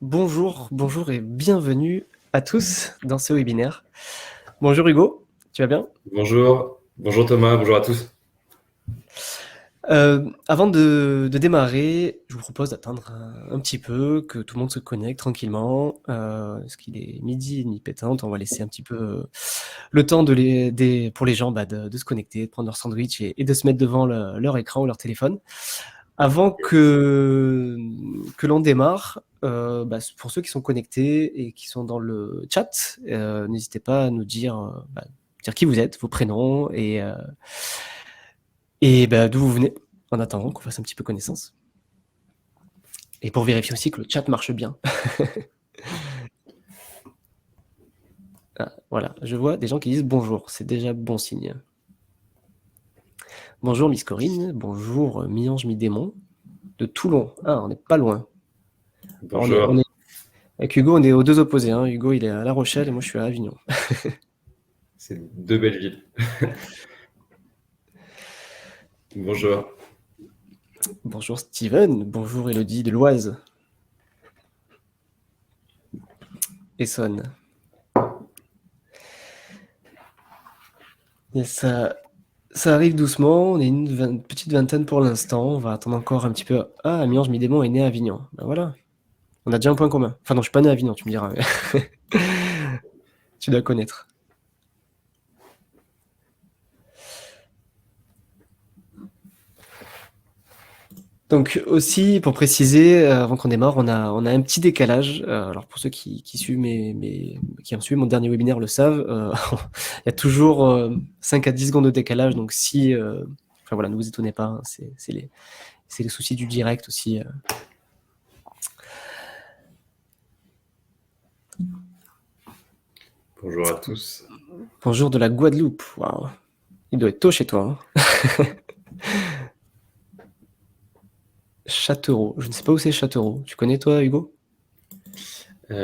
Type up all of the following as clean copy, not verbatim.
Bonjour et bienvenue à tous dans ce webinaire. Bonjour Hugo, tu vas bien? Bonjour Thomas, bonjour à tous. Avant de démarrer, je vous propose d'attendre un petit peu, que tout le monde se connecte tranquillement, parce qu'il est midi et demi pétante, on va laisser un petit peu le temps pour les gens de se connecter, de prendre leur sandwich et de se mettre devant leur écran ou leur téléphone. Avant que l'on démarre, pour ceux qui sont connectés et qui sont dans le chat, n'hésitez pas à nous dire qui vous êtes, vos prénoms et d'où vous venez, en attendant qu'on fasse un petit peu connaissance. Et pour vérifier aussi que le chat marche bien. Ah, voilà, je vois des gens qui disent bonjour, c'est déjà bon signe. Bonjour Miss Corinne, bonjour Mi-Ange Mi-Démon, de Toulon. Ah, on n'est pas loin. Alors, Bonjour. avec Hugo, on est aux deux opposés. Hein. Hugo, il est à La Rochelle et moi, je suis à Avignon. C'est deux belles villes. Bonjour. Bonjour Steven, bonjour Elodie de l'Oise. Essonne. Et ça arrive doucement, on est une petite vingtaine pour l'instant, on va attendre encore un petit peu. Ah, Amiens Mi-Démon est né à Avignon. Ben voilà, on a déjà un point commun. Enfin non, je suis pas né à Avignon, tu me diras. Mais tu dois connaître. Donc aussi, pour préciser, avant qu'on démarre, on a un petit décalage. Alors pour ceux qui suivent qui ont suivi mon dernier webinaire le savent, il y a toujours 5 à 10 secondes de décalage. Donc enfin voilà, ne vous étonnez pas, hein, c'est les soucis du direct aussi. Bonjour à tous. Bonjour de la Guadeloupe. Waouh, il doit être tôt chez toi. Hein. Châteauroux. Je ne sais pas où c'est Châteauroux. Tu connais toi, Hugo? Tac.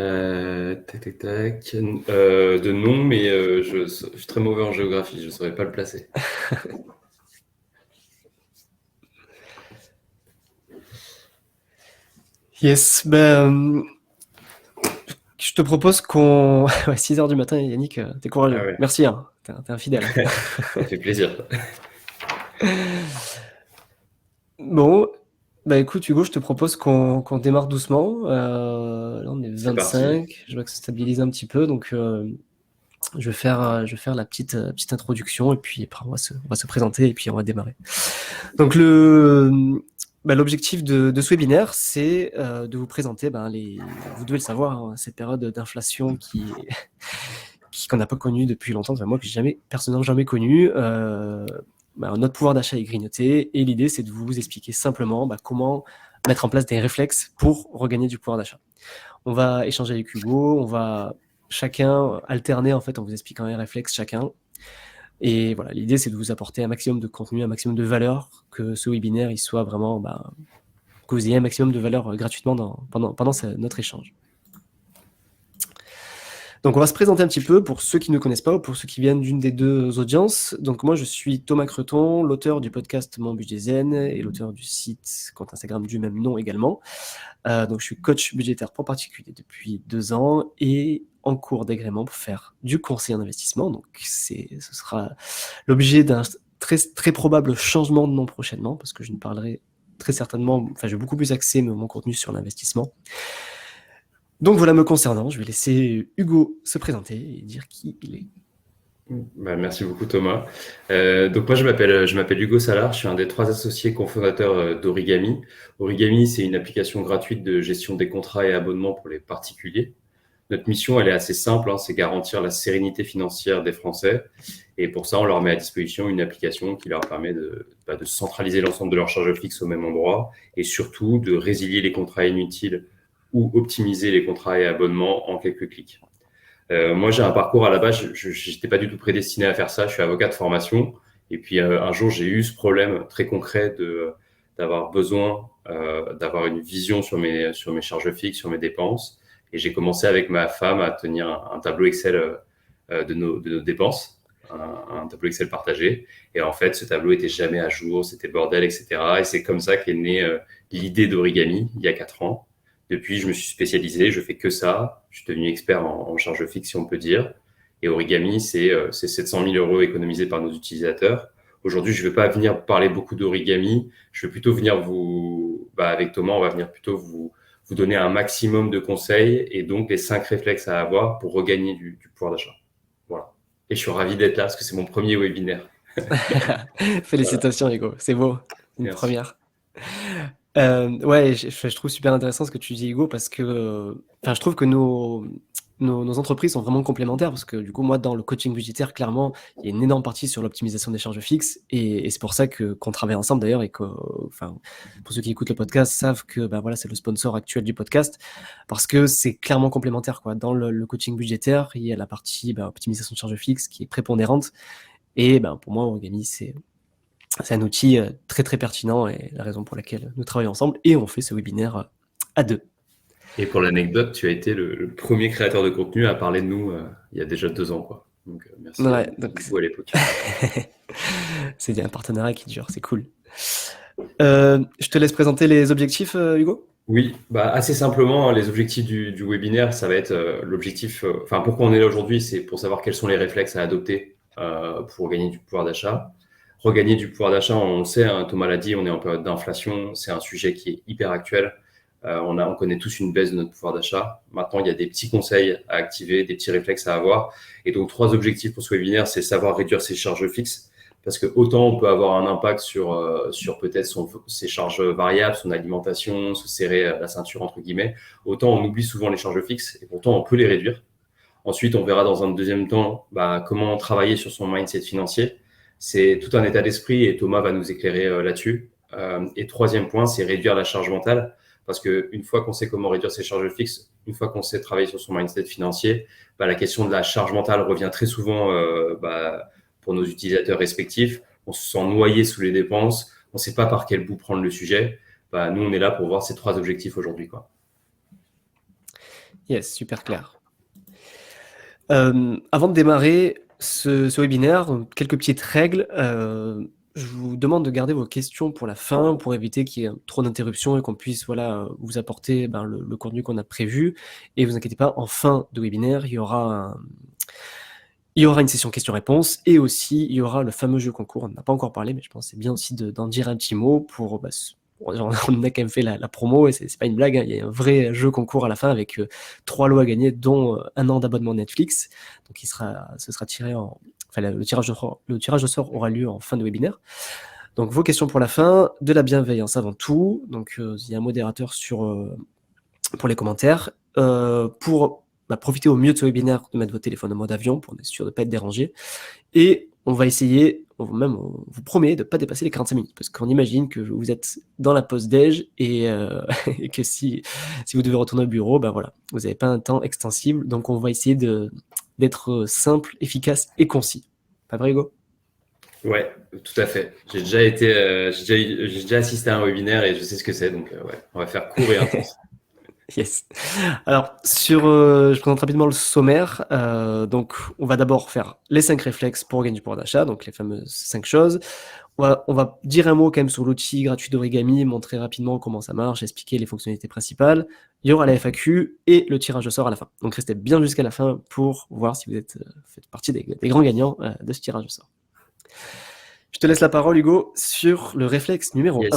De nom, mais je suis très mauvais en géographie, je ne saurais pas le placer. Yes, je te propose qu'on... Ouais, 6h du matin, Yannick, t'es Ah courageux. ouais, Merci, hein. T'es un fidèle. ça fait plaisir. Bon, bah écoute, Hugo, je te propose qu'on démarre doucement. Là, on est C'est parti. 25. Je vois que ça stabilise un petit peu, donc je vais faire la petite introduction et puis après, on va se présenter et puis on va démarrer. Donc l'objectif de ce webinaire, c'est de vous présenter vous devez le savoir, hein, cette période d'inflation qu'on n'a pas connue depuis longtemps, enfin moi que j'ai personnellement jamais connue. Notre pouvoir d'achat est grignoté et l'idée c'est de vous expliquer simplement comment mettre en place des réflexes pour regagner du pouvoir d'achat. On va échanger avec Hugo, on va chacun alterner en fait en vous expliquant les réflexes chacun. Et voilà, l'idée c'est de vous apporter un maximum de contenu, un maximum de valeur, que ce webinaire il soit vraiment que vous ayez un maximum de valeur gratuitement pendant notre échange. Donc on va se présenter un petit peu pour ceux qui ne connaissent pas ou pour ceux qui viennent d'une des deux audiences. Donc moi je suis Thomas Creton, l'auteur du podcast Mon Budget Zen et l'auteur du site compte Instagram du même nom également. Donc je suis coach budgétaire pour particuliers depuis 2 ans et en cours d'agrément pour faire du conseil en investissement. Donc ce sera l'objet d'un très, très probable changement de nom prochainement parce que je ne parlerai très certainement, enfin je vais beaucoup plus axer mon contenu sur l'investissement. Donc voilà me concernant, je vais laisser Hugo se présenter et dire qui il est. Bah, merci beaucoup Thomas. Donc moi je m'appelle Hugo Salard, je suis un des 3 associés cofondateurs d'Origami. Origami, c'est une application gratuite de gestion des contrats et abonnements pour les particuliers. Notre mission, elle est assez simple, hein, c'est garantir la sérénité financière des Français. Et pour ça, on leur met à disposition une application qui leur permet de centraliser l'ensemble de leurs charges fixes au même endroit et surtout de résilier les contrats inutiles ou optimiser les contrats et abonnements en quelques clics. Moi, j'ai un parcours à la base, je n'étais pas du tout prédestiné à faire ça. Je suis avocat de formation. Et puis, un jour, j'ai eu ce problème très concret d'avoir besoin d'avoir une vision sur mes charges fixes, sur mes dépenses. Et j'ai commencé avec ma femme à tenir un tableau Excel de nos dépenses, un tableau Excel partagé. Et en fait, ce tableau était jamais à jour, c'était bordel, etc. Et c'est comme ça qu'est née l'idée d'Origami il y a 4 ans. Depuis, je me suis spécialisé, je fais que ça. Je suis devenu expert en charge fixe, si on peut dire. Et Origami, c'est 700 000 euros économisés par nos utilisateurs. Aujourd'hui, je ne vais pas venir parler beaucoup d'origami. Je vais plutôt venir avec Thomas, on va venir plutôt vous donner un maximum de conseils et donc les 5 réflexes à avoir pour regagner du pouvoir d'achat. Voilà. Et je suis ravi d'être là parce que c'est mon premier webinaire. Voilà. Félicitations, Hugo. C'est beau. Une Merci. première. Ouais, je trouve super intéressant ce que tu dis, Hugo, parce que je trouve que nos entreprises sont vraiment complémentaires, parce que du coup, moi, dans le coaching budgétaire, clairement, il y a une énorme partie sur l'optimisation des charges fixes, et c'est pour ça qu'on travaille ensemble d'ailleurs, et que, enfin, pour ceux qui écoutent le podcast, savent que ben voilà, c'est le sponsor actuel du podcast, parce que c'est clairement complémentaire, quoi. Dans le coaching budgétaire, il y a la partie optimisation de charges fixes qui est prépondérante, et pour moi, Origami, c'est un outil très très pertinent et la raison pour laquelle nous travaillons ensemble et on fait ce webinaire à deux. Et pour l'anecdote, tu as été le premier créateur de contenu à parler de nous il y a déjà 2 ans, quoi. Donc, merci Ouais, donc beaucoup à l'époque. c'est un partenariat qui dure, c'est cool. Je te laisse présenter les objectifs, Hugo. Oui, assez simplement, les objectifs du webinaire, ça va être l'objectif, pourquoi on est là aujourd'hui, c'est pour savoir quels sont les réflexes à adopter pour gagner du pouvoir d'achat. Regagner du pouvoir d'achat, on le sait, hein, Thomas l'a dit, on est en période d'inflation, c'est un sujet qui est hyper actuel. On connaît tous une baisse de notre pouvoir d'achat. Maintenant, il y a des petits conseils à activer, des petits réflexes à avoir. Et donc, 3 objectifs pour ce webinaire, c'est savoir réduire ses charges fixes. Parce que autant on peut avoir un impact sur peut-être ses charges variables, son alimentation, se serrer la ceinture entre guillemets, autant on oublie souvent les charges fixes et pourtant on peut les réduire. Ensuite, on verra dans un deuxième temps comment travailler sur son mindset financier. C'est tout un état d'esprit et Thomas va nous éclairer là-dessus. Et troisième point, c'est réduire la charge mentale. Parce qu'une fois qu'on sait comment réduire ses charges fixes, une fois qu'on sait travailler sur son mindset financier, la question de la charge mentale revient très souvent pour nos utilisateurs respectifs. On se sent noyé sous les dépenses. On ne sait pas par quel bout prendre le sujet. Nous, on est là pour voir ces 3 objectifs aujourd'hui, quoi. Yes, super clair. Avant de démarrer ce webinaire, quelques petites règles. Je vous demande de garder vos questions pour la fin, pour éviter qu'il y ait trop d'interruptions et qu'on puisse vous apporter le contenu qu'on a prévu. Et vous inquiétez pas, en fin de webinaire, il y aura une session questions-réponses et aussi il y aura le fameux jeu concours. On n'a pas encore parlé, mais je pense que c'est bien aussi d'en dire un petit mot pour. On a quand même fait la promo et c'est pas une blague, hein. Il y a un vrai jeu concours à la fin avec 3 lots à gagner, dont 1 an d'abonnement Netflix. Donc ce sera tiré le tirage au sort aura lieu en fin de webinaire. Donc vos questions pour la fin, de la bienveillance avant tout. Donc il y a un modérateur pour les commentaires. Pour profiter au mieux de ce webinaire, de mettre vos téléphones en mode avion pour être sûr de ne pas être dérangé. Et on va essayer, on vous promet de ne pas dépasser les 45 minutes, parce qu'on imagine que vous êtes dans la pause déj et que si vous devez retourner au bureau, vous n'avez pas un temps extensible. Donc on va essayer d'être simple, efficace et concis. Pas vrai, Hugo ? Ouais, tout à fait. J'ai déjà assisté à un webinaire et je sais ce que c'est. Donc, on va faire court et intense. Yes. Alors, je présente rapidement le sommaire. Donc, on va d'abord faire les 5 réflexes pour gagner du pouvoir d'achat, donc les fameuses 5 choses. On va dire un mot quand même sur l'outil gratuit d'Origami, montrer rapidement comment ça marche, expliquer les fonctionnalités principales. Il y aura la FAQ et le tirage au sort à la fin. Donc, restez bien jusqu'à la fin pour voir si vous faites partie des grands gagnants de ce tirage au sort. Je te laisse la parole, Hugo, sur le réflexe numéro 1.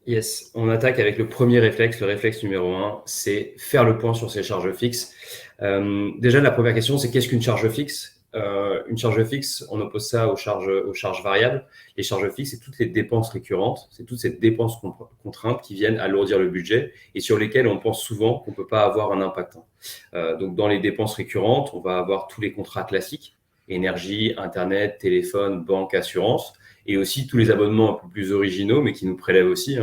Yes, on attaque avec le premier réflexe. Le réflexe numéro 1, c'est faire le point sur ses charges fixes. Déjà, la première question, c'est qu'est-ce qu'une charge fixe ? Une charge fixe, on oppose ça aux charges variables. Les charges fixes, c'est toutes les dépenses récurrentes, c'est toutes ces dépenses contraintes qui viennent alourdir le budget et sur lesquelles on pense souvent qu'on ne peut pas avoir un impact. Donc, dans les dépenses récurrentes, on va avoir tous les contrats classiques, énergie, Internet, téléphone, banque, assurance. Et aussi tous les abonnements un peu plus originaux, mais qui nous prélèvent aussi,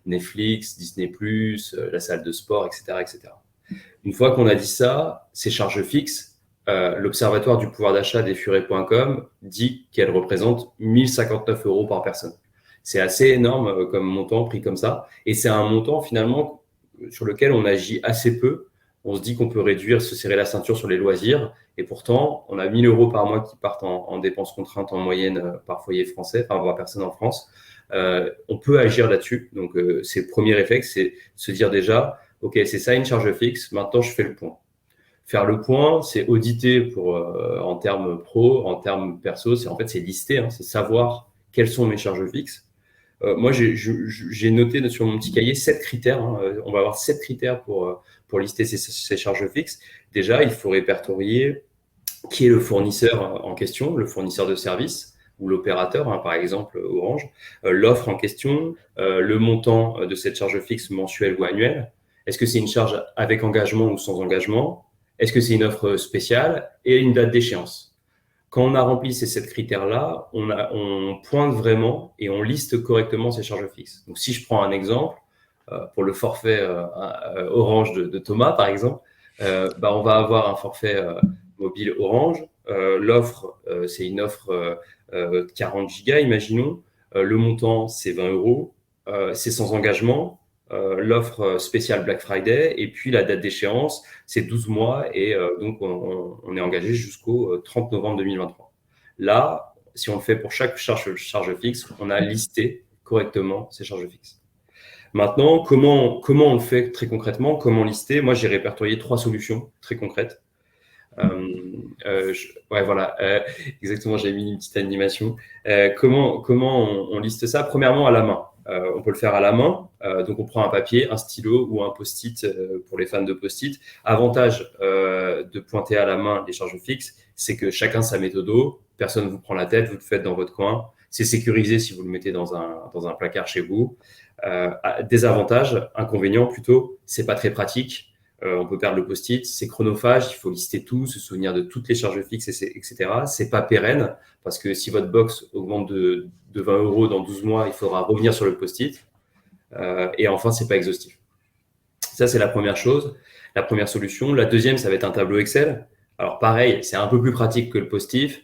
Netflix, Disney+, la salle de sport, etc., etc. Une fois qu'on a dit ça, ces charges fixes, l'Observatoire du pouvoir d'achat des Furets.com dit qu'elles représentent 1 059 € par personne. C'est assez énorme comme montant pris comme ça. Et c'est un montant finalement sur lequel on agit assez peu. On se dit qu'on peut réduire, se serrer la ceinture sur les loisirs. Et pourtant, on a 1 000 € par mois qui partent en dépenses contraintes en moyenne par foyer français, par personne en France. On peut agir là-dessus. Donc, c'est le premier réflexe, c'est se dire déjà, OK, c'est ça une charge fixe, maintenant je fais le point. Faire le point, c'est auditer en termes pro, en termes perso, c'est lister, hein, c'est savoir quelles sont mes charges fixes. Moi, j'ai noté sur mon petit cahier 7 critères. Hein. On va avoir 7 critères pour lister ces charges fixes. Déjà, il faut répertorier qui est le fournisseur en question, le fournisseur de service ou l'opérateur, hein, par exemple Orange, l'offre en question, le montant de cette charge fixe mensuelle ou annuelle. Est-ce que c'est une charge avec engagement ou sans engagement? Est-ce que c'est une offre spéciale et une date d'échéance? Quand on a rempli ces 7 critères-là, on pointe vraiment et on liste correctement ces charges fixes. Donc, si je prends un exemple, pour le forfait Orange de Thomas, par exemple, on va avoir un forfait mobile Orange. L'offre, c'est une offre 40 gigas, imaginons. Le montant, c'est 20 euros. C'est sans engagement. L'offre spéciale Black Friday. Et puis, la date d'échéance, c'est 12 mois. Et donc, on est engagé jusqu'au 30 novembre 2023. Là, si on le fait pour chaque charge fixe, on a listé correctement ces charges fixes. Maintenant, comment on le fait très concrètement? Comment lister? Moi, j'ai répertorié 3 solutions très concrètes. Voilà, exactement, j'ai mis une petite animation. Comment on liste ça? Premièrement, à la main. On peut le faire à la main. Donc, on prend un papier, un stylo ou un post-it pour les fans de post-it. Avantage de pointer à la main les charges fixes, c'est que chacun sa méthode. Personne ne vous prend la tête, vous le faites dans votre coin. C'est sécurisé si vous le mettez dans un placard chez vous. Désavantage, inconvénient plutôt, c'est pas très pratique. On peut perdre le post-it, c'est chronophage, il faut lister tout, se souvenir de toutes les charges fixes, etc. C'est pas pérenne, parce que si votre box augmente de 20 euros dans 12 mois, il faudra revenir sur le post-it. Et enfin, c'est pas exhaustif. Ça, c'est la première chose, la première solution. La deuxième, ça va être un tableau Excel. Alors pareil, c'est un peu plus pratique que le post-it,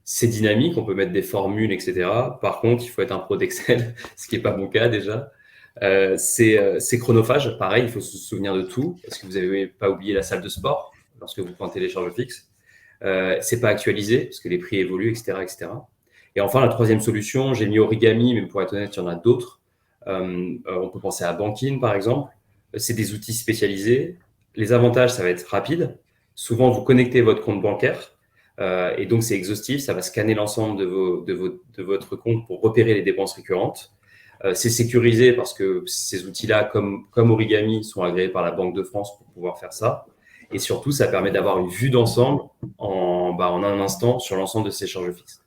C'est dynamique, on peut mettre des formules, etc. Par contre, il faut être un pro d'Excel, ce qui n'est pas mon cas déjà. C'est chronophage, pareil, il faut se souvenir de tout. Est-ce que vous n'avez pas oublié la salle de sport lorsque vous pointez les charges fixes? C'est pas actualisé parce que les prix évoluent, etc., etc. Et enfin, la troisième solution, j'ai mis Origami, mais pour être honnête, il y en a d'autres. On peut penser à Bankin, par exemple. C'est des outils spécialisés. Les avantages, ça va être rapide. Souvent, vous connectez votre compte bancaire et donc c'est exhaustif. Ça va scanner l'ensemble de votre compte pour repérer les dépenses récurrentes. C'est sécurisé parce que ces outils-là, comme Origami, sont agréés par la Banque de France pour pouvoir faire ça. Et surtout, ça permet d'avoir une vue d'ensemble en un instant sur l'ensemble de ces charges fixes.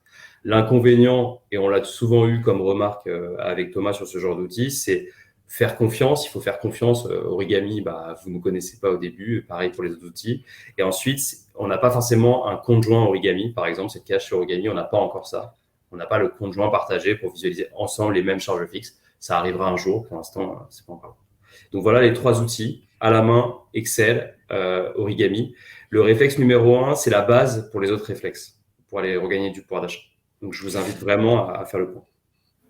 L'inconvénient, et on l'a souvent eu comme remarque avec Thomas sur ce genre d'outils, c'est faire confiance. Il faut faire confiance. Origami, vous ne connaissez pas au début, pareil pour les autres outils. Et ensuite, on n'a pas forcément un compte joint Origami, par exemple, c'est le cas chez Origami, on n'a pas encore ça. On n'a pas le compte joint partagé pour visualiser ensemble les mêmes charges fixes. Ça arrivera un jour. Pour l'instant, c'est pas encore. Donc voilà les 3 outils à la main, Excel, Origami. Le réflexe numéro 1, c'est la base pour les autres réflexes, pour aller regagner du pouvoir d'achat. Donc je vous invite vraiment à faire le point.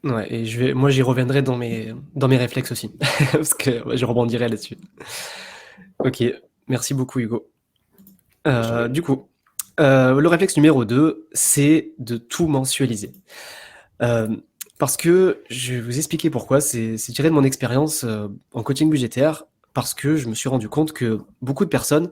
Ouais, et moi j'y reviendrai dans mes réflexes aussi, parce que je rebondirai là-dessus. Ok, merci beaucoup Hugo. Du coup, le réflexe numéro 2, c'est de tout mensualiser. Parce que je vais vous expliquer pourquoi. C'est tiré de mon expérience en coaching budgétaire, parce que je me suis rendu compte que beaucoup de personnes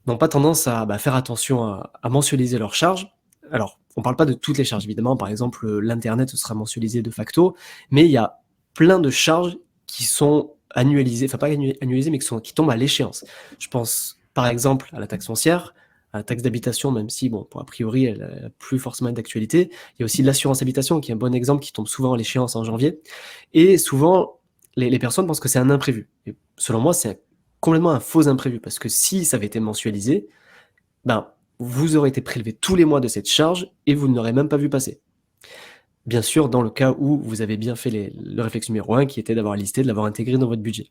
n'ont pas tendance à faire attention à mensualiser leurs charges. Alors, on ne parle pas de toutes les charges, évidemment. Par exemple, l'Internet sera mensualisé de facto, mais il y a plein de charges qui sont annualisées, enfin pas annualisées, mais qui tombent à l'échéance. Je pense, par exemple, à la taxe foncière, à la taxe d'habitation, même si, a priori, elle n'a plus forcément d'actualité. Il y a aussi l'assurance habitation, qui est un bon exemple, qui tombe souvent à l'échéance en janvier. Et souvent, les personnes pensent que c'est un imprévu. Et selon moi, c'est complètement un faux imprévu, parce que si ça avait été mensualisé, vous aurez été prélevé tous les mois de cette charge et vous ne l'aurez même pas vu passer. Bien sûr, dans le cas où vous avez bien fait le réflexe numéro 1, qui était d'avoir listé, de l'avoir intégré dans votre budget.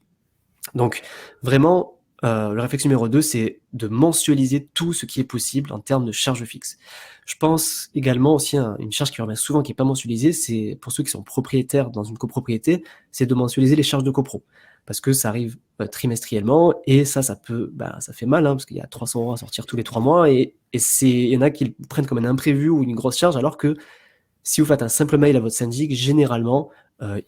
Donc, vraiment, le réflexe numéro 2, c'est de mensualiser tout ce qui est possible en termes de charges fixes. Je pense également aussi à une charge qui revient souvent, qui n'est pas mensualisée, c'est pour ceux qui sont propriétaires dans une copropriété, c'est de mensualiser les charges de copro. Parce que ça arrive trimestriellement et ça peut, ça fait mal, parce qu'il y a 300 € à sortir tous les 3 mois et il y en a qui le prennent comme un imprévu ou une grosse charge, alors que si vous faites un simple mail à votre syndic, généralement,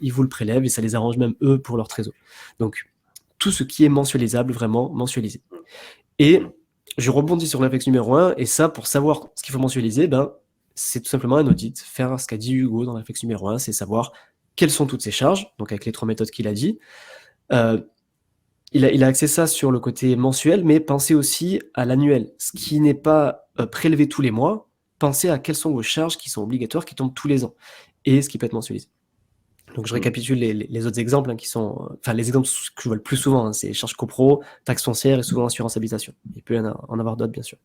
ils vous le prélèvent et ça les arrange même eux pour leur trésor. Donc, tout ce qui est mensualisable, vraiment mensualisé. Et je rebondis sur le réflexe numéro 1, et ça, pour savoir ce qu'il faut mensualiser, c'est tout simplement un audit. Faire ce qu'a dit Hugo dans le réflexe numéro 1, c'est savoir quelles sont toutes ces charges, donc avec les 3 méthodes qu'il a dit. Il a axé ça sur le côté mensuel, mais pensez aussi à l'annuel. Ce qui n'est pas prélevé tous les mois, pensez à quelles sont vos charges qui sont obligatoires, qui tombent tous les ans, et ce qui peut être mensualisé. Donc je récapitule les autres exemples qui sont, les exemples que je vois le plus souvent, c'est charges copro, taxes foncières et souvent assurance habitation. Il peut y en avoir d'autres, bien sûr.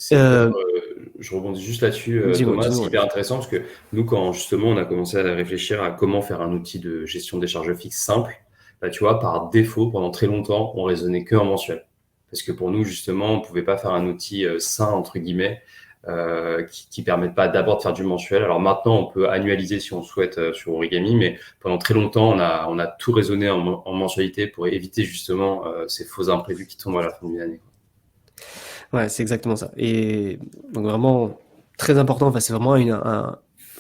Je rebondis juste là-dessus, Thomas, c'est hyper intéressant parce que nous, quand justement on a commencé à réfléchir à comment faire un outil de gestion des charges fixes simple, tu vois, par défaut, pendant très longtemps, on raisonnait que en mensuel. Parce que pour nous, justement, on ne pouvait pas faire un outil sain, entre guillemets, qui ne permette pas d'abord de faire du mensuel. Alors maintenant, on peut annualiser si on souhaite sur Origami, mais pendant très longtemps, on a tout raisonné en mensualité pour éviter justement ces faux imprévus qui tombent à la fin d'une année. Ouais, c'est exactement ça. Et donc vraiment très important. C'est vraiment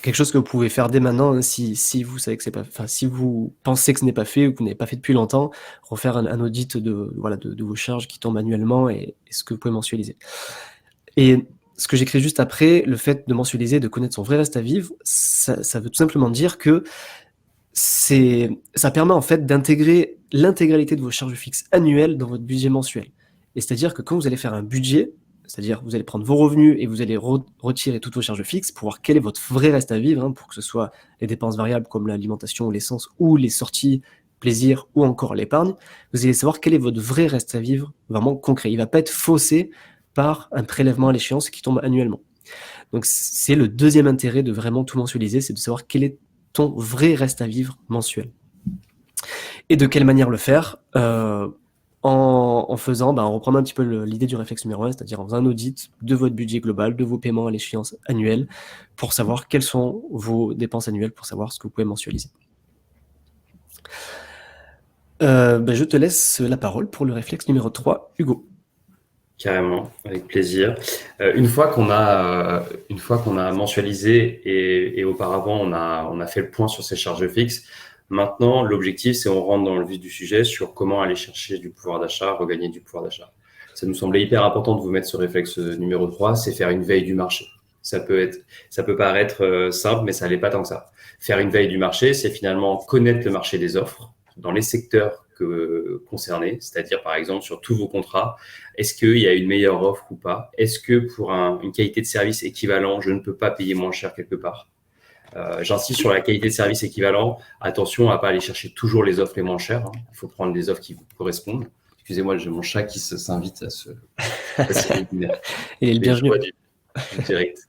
quelque chose que vous pouvez faire dès maintenant, hein, si vous savez que c'est pas, si vous pensez que ce n'est pas fait ou que vous n'avez pas fait depuis longtemps, refaire un audit de vos charges qui tombent annuellement et ce que vous pouvez mensualiser. Et ce que j'écris juste après, le fait de mensualiser, de connaître son vrai reste à vivre, ça veut tout simplement dire que ça permet en fait d'intégrer l'intégralité de vos charges fixes annuelles dans votre budget mensuel. Et c'est-à-dire que quand vous allez faire un budget, c'est-à-dire vous allez prendre vos revenus et vous allez retirer toutes vos charges fixes pour voir quel est votre vrai reste à vivre, pour que ce soit les dépenses variables comme l'alimentation ou l'essence ou les sorties, plaisir ou encore l'épargne, vous allez savoir quel est votre vrai reste à vivre vraiment concret. Il ne va pas être faussé par un prélèvement à l'échéance qui tombe annuellement. Donc c'est le deuxième intérêt de vraiment tout mensualiser, c'est de savoir quel est ton vrai reste à vivre mensuel. Et de quelle manière le faire en faisant, en reprenant un petit peu l'idée du réflexe numéro 1, c'est-à-dire en faisant un audit de votre budget global, de vos paiements à l'échéance annuelle, pour savoir quelles sont vos dépenses annuelles, pour savoir ce que vous pouvez mensualiser. Je te laisse la parole pour le réflexe numéro 3, Hugo. Carrément, avec plaisir. Une fois qu'on a mensualisé et auparavant on a fait le point sur ces charges fixes, maintenant l'objectif c'est on rentre dans le vif du sujet sur comment aller chercher du pouvoir d'achat, regagner du pouvoir d'achat. Ça nous semblait hyper important de vous mettre ce réflexe numéro 3, c'est faire une veille du marché. Ça peut paraître simple, mais ça l'est pas tant que ça. Faire une veille du marché, c'est finalement connaître le marché des offres dans les secteurs concernés, c'est-à-dire par exemple sur tous vos contrats, est-ce qu'il y a une meilleure offre ou pas? Est-ce que pour une qualité de service équivalent, je ne peux pas payer moins cher quelque part? J'insiste sur la qualité de service équivalent. Attention à ne pas aller chercher toujours les offres les moins chères. Il faut prendre des offres qui vous correspondent. Excusez-moi, j'ai mon chat qui s'invite à se... Il est le bienvenu. Direct.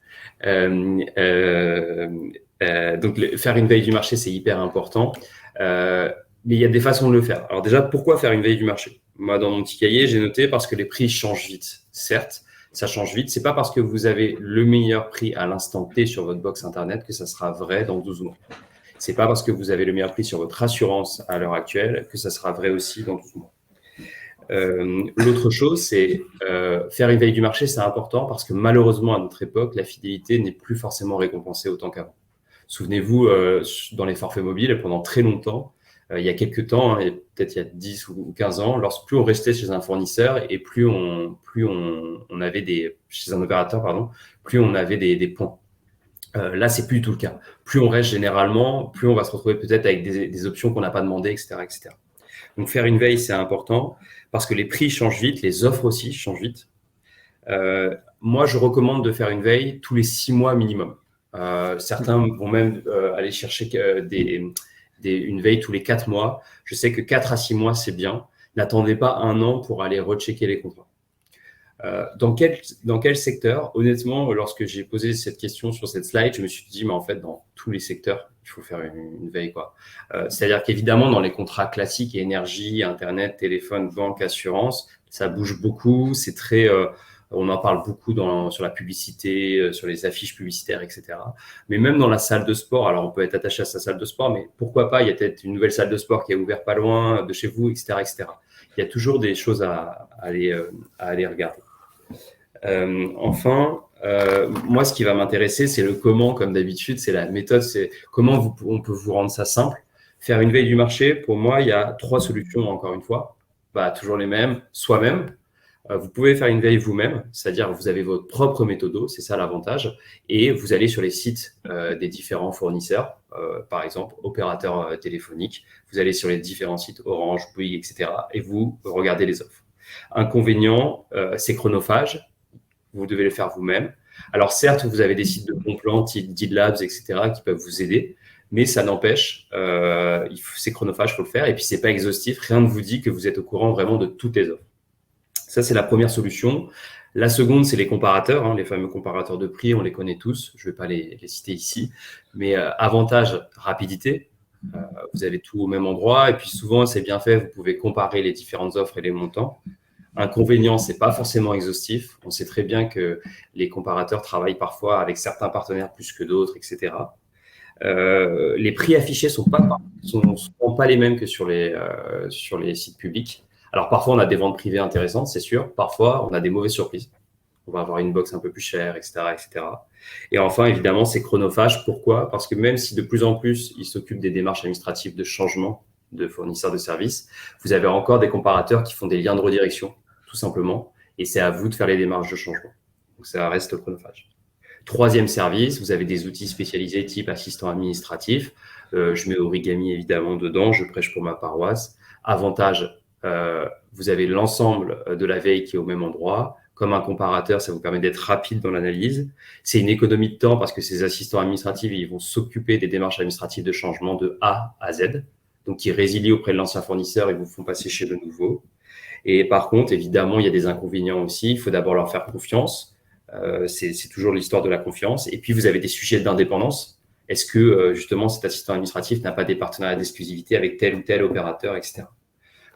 Donc, faire une veille du marché, c'est hyper important. Mais il y a des façons de le faire. Alors déjà, pourquoi faire une veille du marché? Moi, dans mon petit cahier, j'ai noté parce que les prix changent vite. Certes, ça change vite. C'est pas parce que vous avez le meilleur prix à l'instant T sur votre box Internet que ça sera vrai dans 12 mois. C'est pas parce que vous avez le meilleur prix sur votre assurance à l'heure actuelle que ça sera vrai aussi dans 12 mois. L'autre chose, c'est faire une veille du marché, c'est important parce que malheureusement, à notre époque, la fidélité n'est plus forcément récompensée autant qu'avant. Souvenez-vous, dans les forfaits mobiles, pendant très longtemps, il y a quelques temps, peut-être il y a 10 ou 15 ans, plus on restait chez un fournisseur et plus on avait chez un opérateur, plus on avait des points. Là, c'est plus du tout le cas. Plus on reste généralement, plus on va se retrouver peut-être avec des options qu'on n'a pas demandées, etc., etc. Donc, faire une veille, c'est important parce que les prix changent vite, les offres aussi changent vite. Moi, je recommande de faire une veille tous les 6 mois minimum. Certains vont même aller chercher une veille tous les 4 mois. Je sais que 4 à 6 mois, c'est bien. N'attendez pas un an pour aller rechecker les contrats. Dans quel secteur? Honnêtement, lorsque j'ai posé cette question sur cette slide, je me suis dit, mais en fait, dans tous les secteurs, il faut faire une veille, quoi. C'est-à-dire qu'évidemment, dans les contrats classiques, énergie, Internet, téléphone, banque, assurance, ça bouge beaucoup. C'est très... on en parle beaucoup sur la publicité, sur les affiches publicitaires, etc. Mais même dans la salle de sport, alors on peut être attaché à sa salle de sport, mais pourquoi pas, il y a peut-être une nouvelle salle de sport qui est ouverte pas loin de chez vous, etc., etc. Il y a toujours des choses à aller regarder. Enfin, moi, ce qui va m'intéresser, c'est le comment, comme d'habitude, c'est la méthode, c'est comment on peut vous rendre ça simple. Faire une veille du marché, pour moi, il y a 3 solutions, encore une fois. Toujours les mêmes, soi-même. Vous pouvez faire une veille vous-même, c'est-à-dire vous avez votre propre méthodo, c'est ça l'avantage, et vous allez sur les sites des différents fournisseurs, par exemple opérateurs téléphoniques, vous allez sur les différents sites Orange, Bouygues, etc. et vous regardez les offres. Inconvénient, c'est chronophage, vous devez le faire vous-même. Alors certes, vous avez des sites de bons plans, type Deedlabs, etc. qui peuvent vous aider, mais ça n'empêche, c'est chronophage, il faut le faire, et puis c'est pas exhaustif, rien ne vous dit que vous êtes au courant vraiment de toutes les offres. Ça, c'est la première solution. La seconde, c'est les comparateurs, hein, les fameux comparateurs de prix, on les connaît tous, je ne vais pas les citer ici, mais avantage, rapidité, vous avez tout au même endroit, et puis souvent, c'est bien fait, vous pouvez comparer les différentes offres et les montants. Inconvénient, c'est pas forcément exhaustif, on sait très bien que les comparateurs travaillent parfois avec certains partenaires plus que d'autres, etc. Les prix affichés sont pas les mêmes que sur les sites publics. Alors, parfois, on a des ventes privées intéressantes, c'est sûr. Parfois, on a des mauvaises surprises. On va avoir une box un peu plus chère, etc., etc. Et enfin, évidemment, c'est chronophage. Pourquoi? Parce que même si de plus en plus, ils s'occupent des démarches administratives de changement de fournisseurs de services, vous avez encore des comparateurs qui font des liens de redirection, tout simplement. Et c'est à vous de faire les démarches de changement. Donc, ça reste chronophage. Troisième service, vous avez des outils spécialisés type assistant administratif. Je mets Origami évidemment dedans, je prêche pour ma paroisse. Avantage, vous avez l'ensemble de la veille qui est au même endroit. Comme un comparateur, ça vous permet d'être rapide dans l'analyse. C'est une économie de temps parce que ces assistants administratifs, ils vont s'occuper des démarches administratives de changement de A à Z. Donc, ils résilient auprès de l'ancien fournisseur et vous font passer chez le nouveau. Et par contre, évidemment, il y a des inconvénients aussi. Il faut d'abord leur faire confiance. C'est toujours l'histoire de la confiance. Et puis, vous avez des sujets d'indépendance. Est-ce que, justement, cet assistant administratif n'a pas des partenariats d'exclusivité avec tel ou tel opérateur, etc.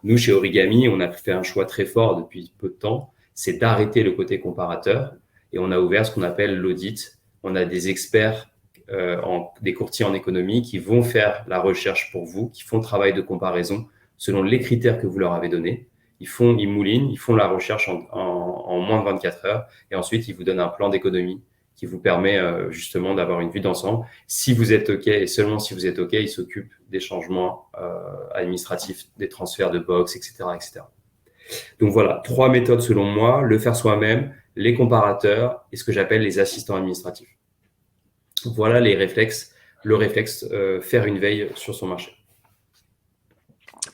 Nous, chez Origami, on a fait un choix très fort depuis peu de temps, c'est d'arrêter le côté comparateur et on a ouvert ce qu'on appelle l'audit. On a des experts, des courtiers en économie qui vont faire la recherche pour vous, qui font le travail de comparaison selon les critères que vous leur avez donnés. Ils moulinent, ils font la recherche en moins de 24 heures et ensuite, ils vous donnent un plan d'économie qui vous permet justement d'avoir une vue d'ensemble. Si vous êtes OK et seulement si vous êtes OK, ils s'occupent des changements administratifs, des transferts de box, etc., etc. Donc voilà, 3 méthodes selon moi, le faire soi-même, les comparateurs et ce que j'appelle les assistants administratifs. Voilà les réflexes, le réflexe faire une veille sur son marché.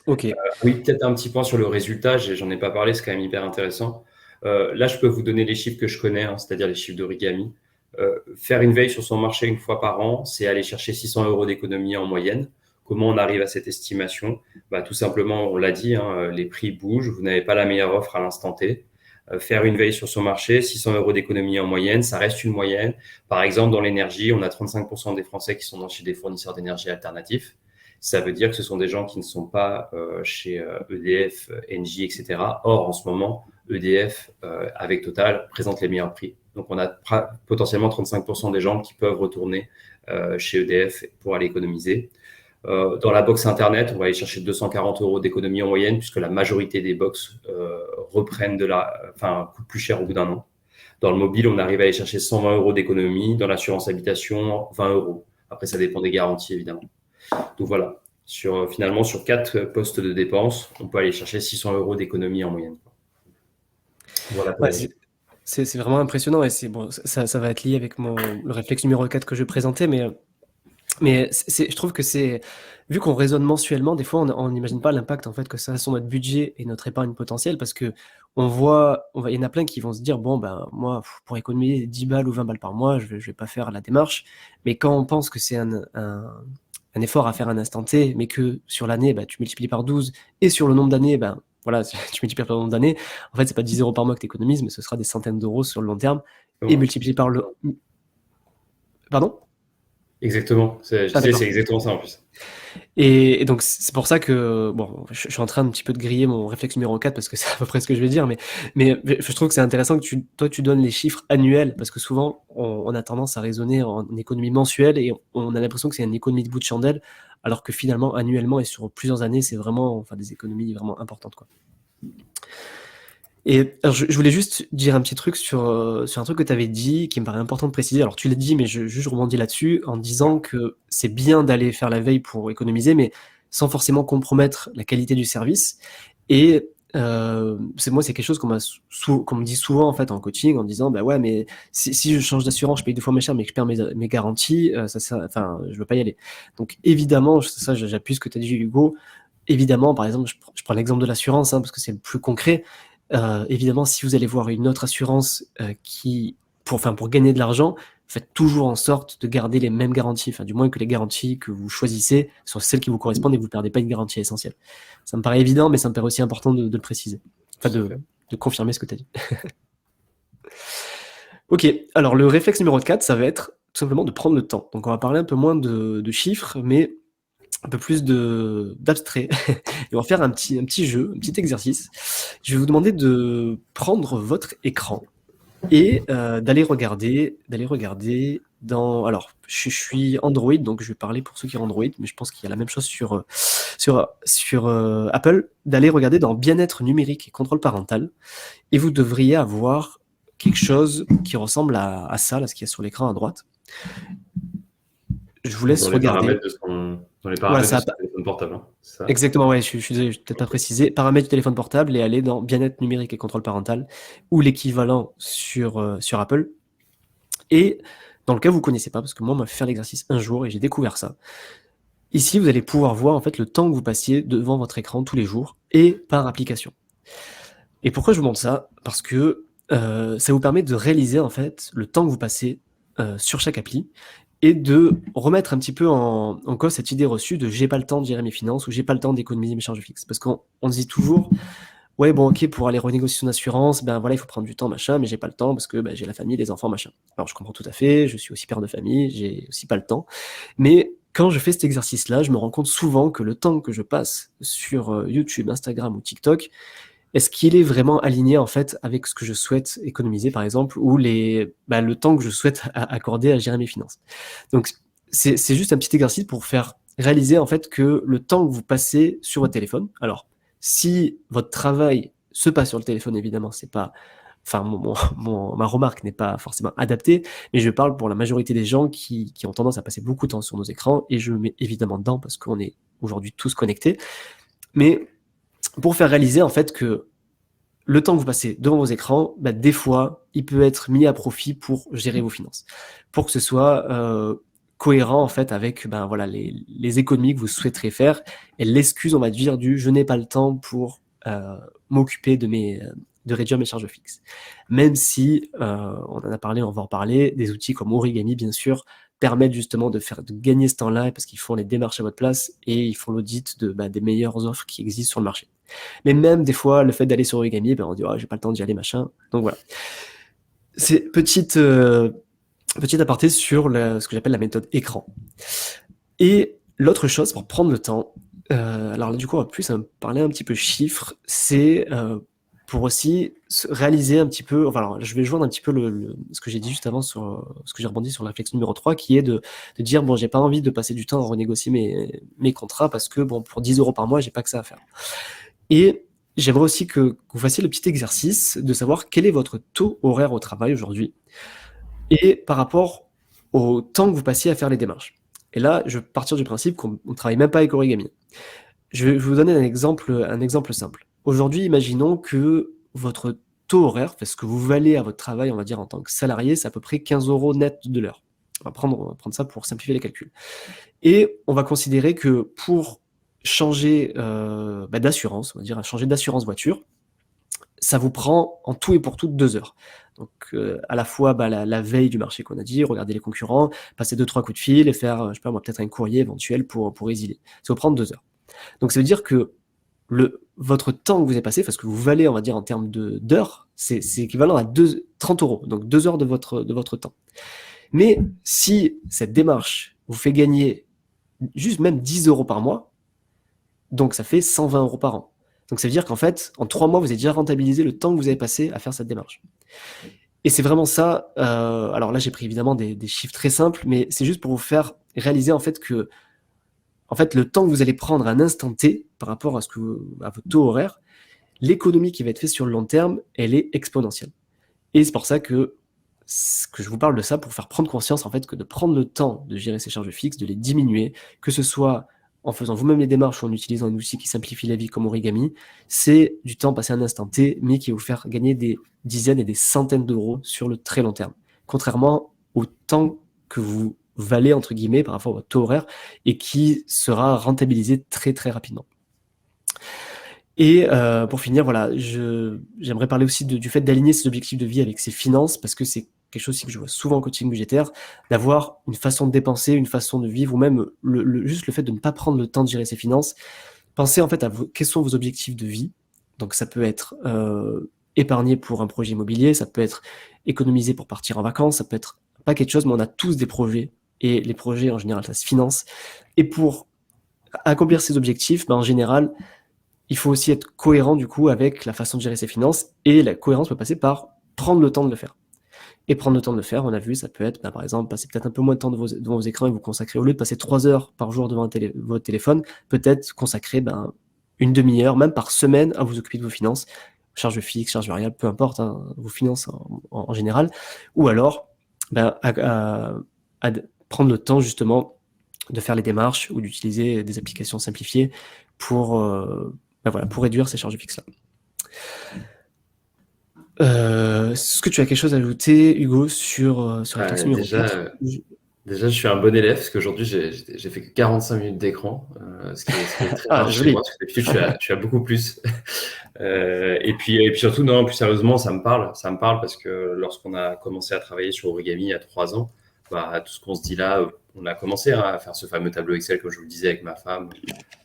Ok. Oui, peut-être un petit point sur le résultat, j'en ai pas parlé, c'est quand même hyper intéressant. Là, je peux vous donner les chiffres que je connais, hein, c'est-à-dire les chiffres d'Origami. Faire une veille sur son marché une fois par an, c'est aller chercher 600 € d'économie en moyenne. Comment on arrive à cette estimation? Tout simplement, on l'a dit, hein, les prix bougent, vous n'avez pas la meilleure offre à l'instant T. Faire une veille sur son marché, 600 € d'économie en moyenne, ça reste une moyenne. Par exemple, dans l'énergie, on a 35% des Français qui sont chez des fournisseurs d'énergie alternatifs. Ça veut dire que ce sont des gens qui ne sont pas chez EDF, Engie, etc. Or, en ce moment, EDF avec Total présente les meilleurs prix. Donc, on a potentiellement 35% des gens qui peuvent retourner chez EDF pour aller économiser. Dans la box Internet, on va aller chercher 240 € d'économie en moyenne puisque la majorité des box coûtent plus cher au bout d'un an. Dans le mobile, on arrive à aller chercher 120 € d'économie. Dans l'assurance habitation, 20 €. Après, ça dépend des garanties, évidemment. Donc voilà, finalement, sur 4 postes de dépenses, on peut aller chercher 600 € d'économie en moyenne. Voilà. Ouais, c'est vraiment impressionnant et ça va être lié avec le réflexe numéro 4 que je présentais, mais je trouve que vu qu'on raisonne mensuellement, des fois on n'imagine pas l'impact en fait que ça a sur notre budget et notre épargne potentielle parce que il y en a plein qui vont se dire bon moi pour économiser 10 balles ou 20 balles par mois, je vais pas faire la démarche, mais quand on pense que c'est un effort à faire à un instant T, mais que sur l'année, tu multiplies par 12 et sur le nombre d'années, voilà, tu multiplies par le nombre d'années, en fait, c'est pas 10 € par mois que tu économises, mais ce sera des centaines d'euros sur le long terme et multiplié par le. Pardon? Exactement, c'est exactement ça en plus. Et donc, c'est pour ça que, je suis en train un petit peu de griller mon réflexe numéro 4 parce que c'est à peu près ce que je vais dire, mais je trouve que c'est intéressant que toi, tu donnes les chiffres annuels parce que souvent, on a tendance à raisonner en économie mensuelle et on a l'impression que c'est une économie de bout de chandelle, alors que finalement, annuellement et sur plusieurs années, c'est vraiment des économies vraiment importantes, quoi. Et alors, je voulais juste dire un petit truc sur un truc que tu avais dit qui me paraît important de préciser. Alors, tu l'as dit, mais je rebondis là-dessus en disant que c'est bien d'aller faire la veille pour économiser, mais sans forcément compromettre la qualité du service. Et c'est quelque chose qu'on me dit souvent en fait en coaching en disant bah ouais mais si je change d'assurance, je paye 2 fois moins cher mais que je perds mes garanties, enfin je veux pas y aller. Donc évidemment, ça j'appuie ce que tu as dit Hugo. Évidemment, par exemple, je prends l'exemple de l'assurance parce que c'est le plus concret. Évidemment, si vous allez voir une autre assurance pour gagner de l'argent, faites toujours en sorte de garder les mêmes garanties, enfin du moins que les garanties que vous choisissez soient celles qui vous correspondent et que vous ne perdez pas une garantie essentielle. Ça me paraît évident, mais ça me paraît aussi important de le préciser, enfin de confirmer ce que tu as dit. Ok, alors le réflexe numéro 4, ça va être tout simplement de prendre le temps. Donc on va parler un peu moins de chiffres, mais un peu plus d'abstrait. Et on va faire un petit jeu, un petit exercice. Je vais vous demander de prendre votre écran et d'aller regarder dans... Alors, je suis Android, donc je vais parler pour ceux qui ont Android, mais je pense qu'il y a la même chose sur Apple, d'aller regarder dans bien-être numérique et contrôle parental, et vous devriez avoir quelque chose qui ressemble à ça, là, ce qu'il y a sur l'écran à droite. Je vous laisse regarder. Dans les paramètres Ouais, de son téléphone portable. Hein, ça. Exactement, ouais, je suis désolé, je n'ai peut-être pas précisé. Paramètres du téléphone portable et aller dans bien-être numérique et contrôle parental, ou l'équivalent sur Apple. Et dans le cas où vous ne connaissez pas, parce que moi, on m'a fait faire l'exercice un jour et j'ai découvert ça. Ici, vous allez pouvoir voir en fait le temps que vous passiez devant votre écran tous les jours et par application. Et pourquoi je vous montre ça? Parce que ça vous permet de réaliser en fait le temps que vous passez sur chaque appli et de remettre un petit peu en cause cette idée reçue de j'ai pas le temps de gérer mes finances ou j'ai pas le temps d'économiser mes charges fixes. Parce qu'on se dit toujours ouais bon ok, pour aller renégocier son assurance, ben voilà, il faut prendre du temps machin, mais j'ai pas le temps parce que j'ai la famille, les enfants machin. Alors je comprends tout à fait, je suis aussi père de famille, j'ai aussi pas le temps. Mais quand je fais cet exercice-là, je me rends compte souvent que le temps que je passe sur YouTube, Instagram ou TikTok, est-ce qu'il est vraiment aligné en fait avec ce que je souhaite économiser par exemple, ou le temps que je souhaite accorder à gérer mes finances. Donc c'est juste un petit exercice pour faire réaliser en fait que le temps que vous passez sur votre téléphone, alors si votre travail se passe sur le téléphone, évidemment, c'est pas, enfin ma remarque n'est pas forcément adaptée, mais je parle pour la majorité des gens qui ont tendance à passer beaucoup de temps sur nos écrans, et je me mets évidemment dedans parce qu'on est aujourd'hui tous connectés, mais pour faire réaliser en fait que le temps que vous passez devant vos écrans, des fois, il peut être mis à profit pour gérer vos finances, pour que ce soit cohérent en fait avec voilà, les économies que vous souhaiterez faire, et l'excuse, on va dire, du je n'ai pas le temps pour m'occuper de réduire mes charges fixes. Même si, on en a parlé, on va en reparler, des outils comme Origami, bien sûr, permettent justement de gagner ce temps-là parce qu'ils font les démarches à votre place et ils font l'audit des meilleures offres qui existent sur le marché. Mais même des fois, le fait d'aller sur Origami, on dit j'ai pas le temps d'y aller, machin. Donc voilà. C'est petite aparté sur ce que j'appelle la méthode écran. Et l'autre chose, pour prendre le temps, alors là, du coup, on va plus parler un petit peu chiffres, c'est pour aussi réaliser un petit peu, enfin, alors, je vais joindre un petit peu ce que j'ai dit juste avant sur ce que j'ai rebondi sur la réflexion numéro 3, qui est de dire, bon, j'ai pas envie de passer du temps à renégocier mes contrats parce que, bon, pour 10 € par mois, j'ai pas que ça à faire. Et j'aimerais aussi que vous fassiez le petit exercice de savoir quel est votre taux horaire au travail aujourd'hui et par rapport au temps que vous passiez à faire les démarches. Et là, je vais partir du principe qu'on ne travaille même pas avec Origami. Je vais vous donner un exemple simple. Aujourd'hui, imaginons que votre taux horaire, parce que vous valez à votre travail, on va dire en tant que salarié, c'est à peu près 15 € net de l'heure. On va prendre ça pour simplifier les calculs. Et on va considérer que pour changer d'assurance, on va dire changer d'assurance voiture, ça vous prend en tout et pour tout 2 heures. Donc à la fois la veille du marché qu'on a dit, regarder les concurrents, passer 2-3 coups de fil et faire, je sais pas moi, peut-être un courrier éventuel pour résilier. Ça vous prend 2 heures. Donc ça veut dire que votre temps que vous avez passé, parce que vous valez, on va dire, en termes d'heures, c'est équivalent à 30 €, donc 2 heures de votre temps. Mais si cette démarche vous fait gagner juste même 10 € par mois, donc ça fait 120 € par an. Donc ça veut dire qu'en fait, en 3 mois, vous avez déjà rentabilisé le temps que vous avez passé à faire cette démarche. Et c'est vraiment ça, alors là j'ai pris évidemment des chiffres très simples, mais c'est juste pour vous faire réaliser en fait que le temps que vous allez prendre à un instant T par rapport à votre taux horaire, l'économie qui va être faite sur le long terme, elle est exponentielle. Et c'est pour ça que je vous parle de ça, pour faire prendre conscience en fait que de prendre le temps de gérer ses charges fixes, de les diminuer, que ce soit en faisant vous-même les démarches ou en utilisant un outil qui simplifie la vie comme Origami, c'est du temps passé à un instant T, mais qui va vous faire gagner des dizaines et des centaines d'euros sur le très long terme. Contrairement au temps que vous valez, entre guillemets, par rapport à votre taux horaire, et qui sera rentabilisé très très rapidement. Et pour finir, voilà, j'aimerais parler aussi du fait d'aligner ses objectifs de vie avec ses finances, parce que c'est quelque chose aussi que je vois souvent en coaching budgétaire, d'avoir une façon de dépenser, une façon de vivre, ou même juste le fait de ne pas prendre le temps de gérer ses finances. Pensez en fait à quels sont vos objectifs de vie. Donc ça peut être épargner pour un projet immobilier, ça peut être économiser pour partir en vacances, ça peut être un paquet de choses, mais on a tous des projets, et les projets en général ça se finance. Et pour accomplir ces objectifs, en général, il faut aussi être cohérent du coup avec la façon de gérer ses finances, et la cohérence peut passer par prendre le temps de le faire. Et prendre le temps de le faire, on a vu, ça peut être par exemple passer peut-être un peu moins de temps devant vos écrans et vous consacrer, au lieu de passer 3 heures par jour devant votre téléphone, peut-être consacrer une demi-heure, même par semaine, à vous occuper de vos finances, charges fixes, charges variables, peu importe, vos finances en général, ou alors à prendre le temps justement de faire les démarches ou d'utiliser des applications simplifiées pour réduire ces charges fixes-là. Est-ce que tu as quelque chose à ajouter, Hugo, sur la question numéro 4 ? Déjà, je suis un bon élève parce qu'aujourd'hui, j'ai fait que 45 minutes d'écran, ce qui est très rare chez moi, parce que d'habitude, je suis à beaucoup plus. Et puis surtout, non, plus sérieusement, ça me parle parce que lorsqu'on a commencé à travailler sur Origami il y a 3 ans, tout ce qu'on se dit là, on a commencé à faire ce fameux tableau Excel, comme je vous le disais, avec ma femme.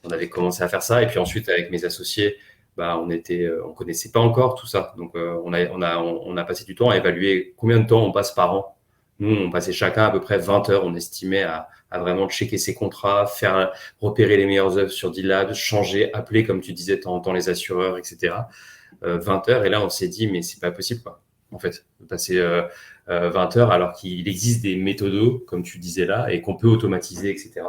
On avait commencé à faire ça. Et puis ensuite, avec mes associés, on connaissait pas encore tout ça. Donc, on a passé du temps à évaluer combien de temps on passe par an. Nous, on passait chacun à peu près 20 heures, on estimait, à vraiment checker ses contrats, repérer les meilleures œuvres sur D-Lab, changer, appeler, comme tu disais, de temps en temps les assureurs, etc. 20 heures. Et là, on s'est dit, mais c'est pas possible, quoi. En fait, de passer 20 heures alors qu'il existe des méthodos, comme tu disais là, et qu'on peut automatiser, etc.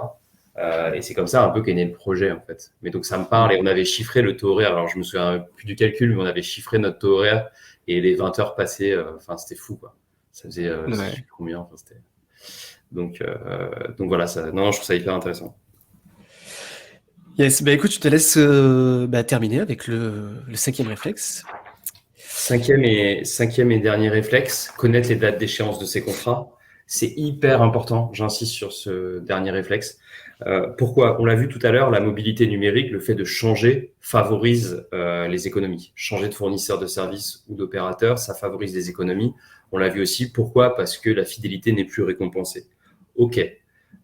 Et c'est comme ça un peu qu'est né le projet, en fait. Mais donc, ça me parle, et on avait chiffré le taux horaire. Alors, je me souviens plus du calcul, mais on avait chiffré notre taux horaire et les 20 heures passées, c'était fou, quoi. Ça faisait je sais plus combien. Donc voilà, non, je trouve ça hyper intéressant. Yes, écoute, je te laisse terminer avec le 5e réflexe. 5e et dernier réflexe, connaître les dates d'échéance de ces contrats. C'est hyper important, j'insiste sur ce dernier réflexe. Pourquoi ? On l'a vu tout à l'heure, la mobilité numérique, le fait de changer favorise les économies. Changer de fournisseur de services ou d'opérateur, ça favorise les économies. On l'a vu aussi, pourquoi ? Parce que la fidélité n'est plus récompensée. Ok,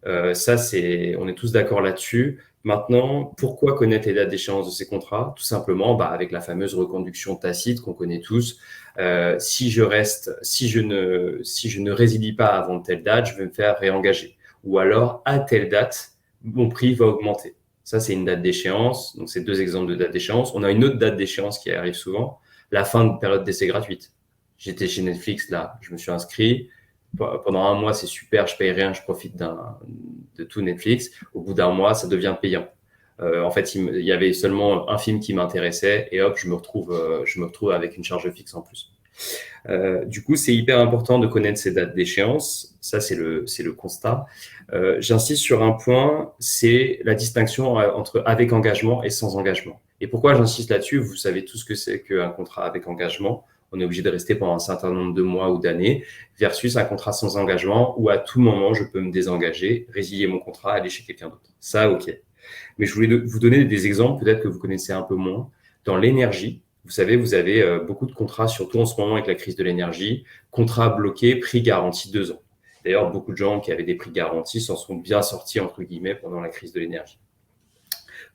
on est tous d'accord là-dessus. Maintenant, pourquoi connaître les dates d'échéance de ces contrats ? Tout simplement, avec la fameuse reconduction tacite qu'on connaît tous. Si je ne résidie pas avant telle date, je vais me faire réengager. Ou alors, à telle date, mon prix va augmenter. Ça, c'est une date d'échéance. Donc, c'est 2 exemples de date d'échéance. On a une autre date d'échéance qui arrive souvent, la fin de période d'essai gratuite. J'étais chez Netflix, là, je me suis inscrit. Pendant 1 mois, c'est super, je paye rien, je profite de tout Netflix. Au bout d'1 mois, ça devient payant. En fait, il y avait seulement un film qui m'intéressait et hop, je me retrouve avec une charge fixe en plus. Du coup, c'est hyper important de connaître ces dates d'échéance. Ça, c'est le constat. J'insiste sur un point, c'est la distinction entre avec engagement et sans engagement. Et pourquoi j'insiste là-dessus ? Vous savez tout ce que c'est qu'un contrat avec engagement. On est obligé de rester pendant un certain nombre de mois ou d'années, versus un contrat sans engagement où à tout moment, je peux me désengager, résilier mon contrat, aller chez quelqu'un d'autre. Ça, ok. Mais je voulais vous donner des exemples, peut-être que vous connaissez un peu moins. Dans l'énergie, vous savez, vous avez beaucoup de contrats, surtout en ce moment avec la crise de l'énergie, contrats bloqués, prix garanti 2 ans. D'ailleurs, beaucoup de gens qui avaient des prix garantis s'en sont bien sortis, entre guillemets, pendant la crise de l'énergie.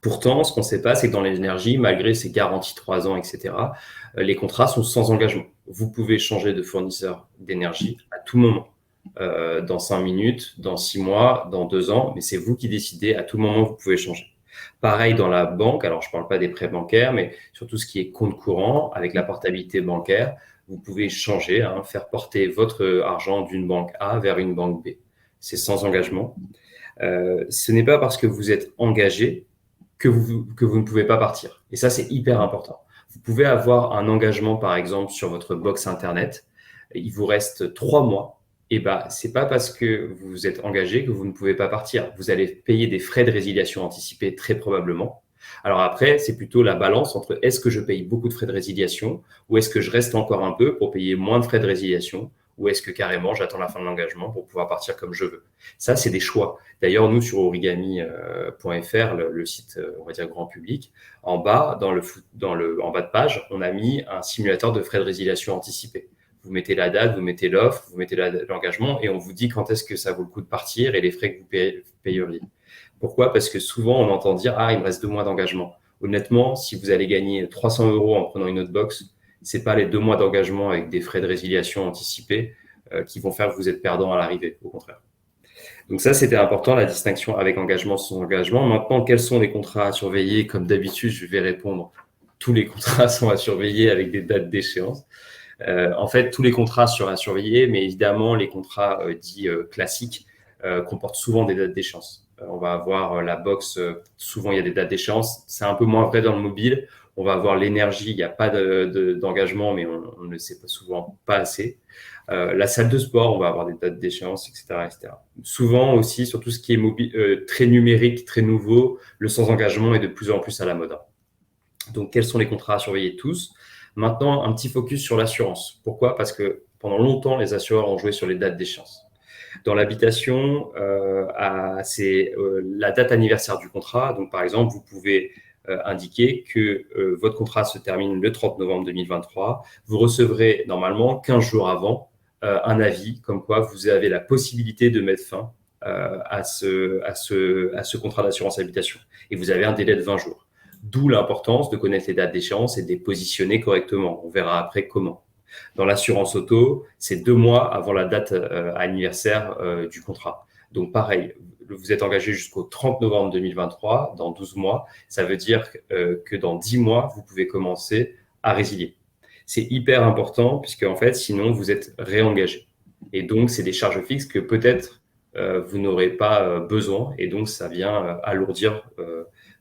Pourtant, ce qu'on ne sait pas, c'est que dans l'énergie, malgré ces garanties 3 ans, etc., les contrats sont sans engagement. Vous pouvez changer de fournisseur d'énergie à tout moment, dans 5 minutes, dans 6 mois, dans 2 ans, mais c'est vous qui décidez, à tout moment, vous pouvez changer. Pareil dans la banque, alors je ne parle pas des prêts bancaires, mais sur tout ce qui est compte courant, avec la portabilité bancaire, vous pouvez changer, faire porter votre argent d'une banque A vers une banque B. C'est sans engagement. Ce n'est pas parce que vous êtes engagé que vous ne pouvez pas partir. Et ça, c'est hyper important. Vous pouvez avoir un engagement, par exemple, sur votre box Internet. Il vous reste 3 mois Et bah, c'est pas parce que vous vous êtes engagé que vous ne pouvez pas partir. Vous allez payer des frais de résiliation anticipés très probablement. Alors après, c'est plutôt la balance entre est-ce que je paye beaucoup de frais de résiliation ou est-ce que je reste encore un peu pour payer moins de frais de résiliation ou est-ce que carrément j'attends la fin de l'engagement pour pouvoir partir comme je veux. Ça, c'est des choix. D'ailleurs, nous, sur origami.fr, le site, on va dire grand public, en bas, en bas de page, on a mis un simulateur de frais de résiliation anticipés. Vous mettez la date, vous mettez l'offre, vous mettez l'engagement et on vous dit quand est-ce que ça vaut le coup de partir et les frais que vous payeriez. Pourquoi? Parce que souvent, on entend dire « Ah, il me reste 2 mois d'engagement ». Honnêtement, si vous allez gagner 300 € en prenant une autre box, ce n'est pas les 2 mois d'engagement avec des frais de résiliation anticipés qui vont faire que vous êtes perdant à l'arrivée, au contraire. Donc ça, c'était important, la distinction avec engagement sans engagement. Maintenant, quels sont les contrats à surveiller? Comme d'habitude, je vais répondre, tous les contrats sont à surveiller avec des dates d'échéance. En fait, tous les contrats seront à surveiller, mais évidemment, les contrats dits classiques comportent souvent des dates d'échéance. On va avoir la box, souvent il y a des dates d'échéance. C'est un peu moins vrai dans le mobile. On va avoir l'énergie, il n'y a pas d'engagement, mais on ne le sait pas souvent pas assez. La salle de sport, on va avoir des dates d'échéance, etc., etc. Souvent aussi, sur tout ce qui est mobile, très numérique, très nouveau, le sans-engagement est de plus en plus à la mode. Donc, quels sont les contrats à surveiller tous? Maintenant, un petit focus sur l'assurance. Pourquoi? Parce que pendant longtemps, les assureurs ont joué sur les dates d'échéance. Dans l'habitation, c'est la date anniversaire du contrat. Donc, par exemple, vous pouvez indiquer que votre contrat se termine le 30 novembre 2023. Vous recevrez normalement 15 jours avant un avis comme quoi vous avez la possibilité de mettre fin à ce contrat d'assurance habitation. Et vous avez un délai de 20 jours. D'où l'importance de connaître les dates d'échéance et de les positionner correctement. On verra après comment. Dans l'assurance auto, c'est 2 mois avant la date anniversaire du contrat. Donc pareil, vous êtes engagé jusqu'au 30 novembre 2023, dans 12 mois. Ça veut dire que dans 10 mois, vous pouvez commencer à résilier. C'est hyper important puisque en fait, sinon, vous êtes réengagé. Et donc, c'est des charges fixes que peut-être vous n'aurez pas besoin. Et donc, ça vient alourdir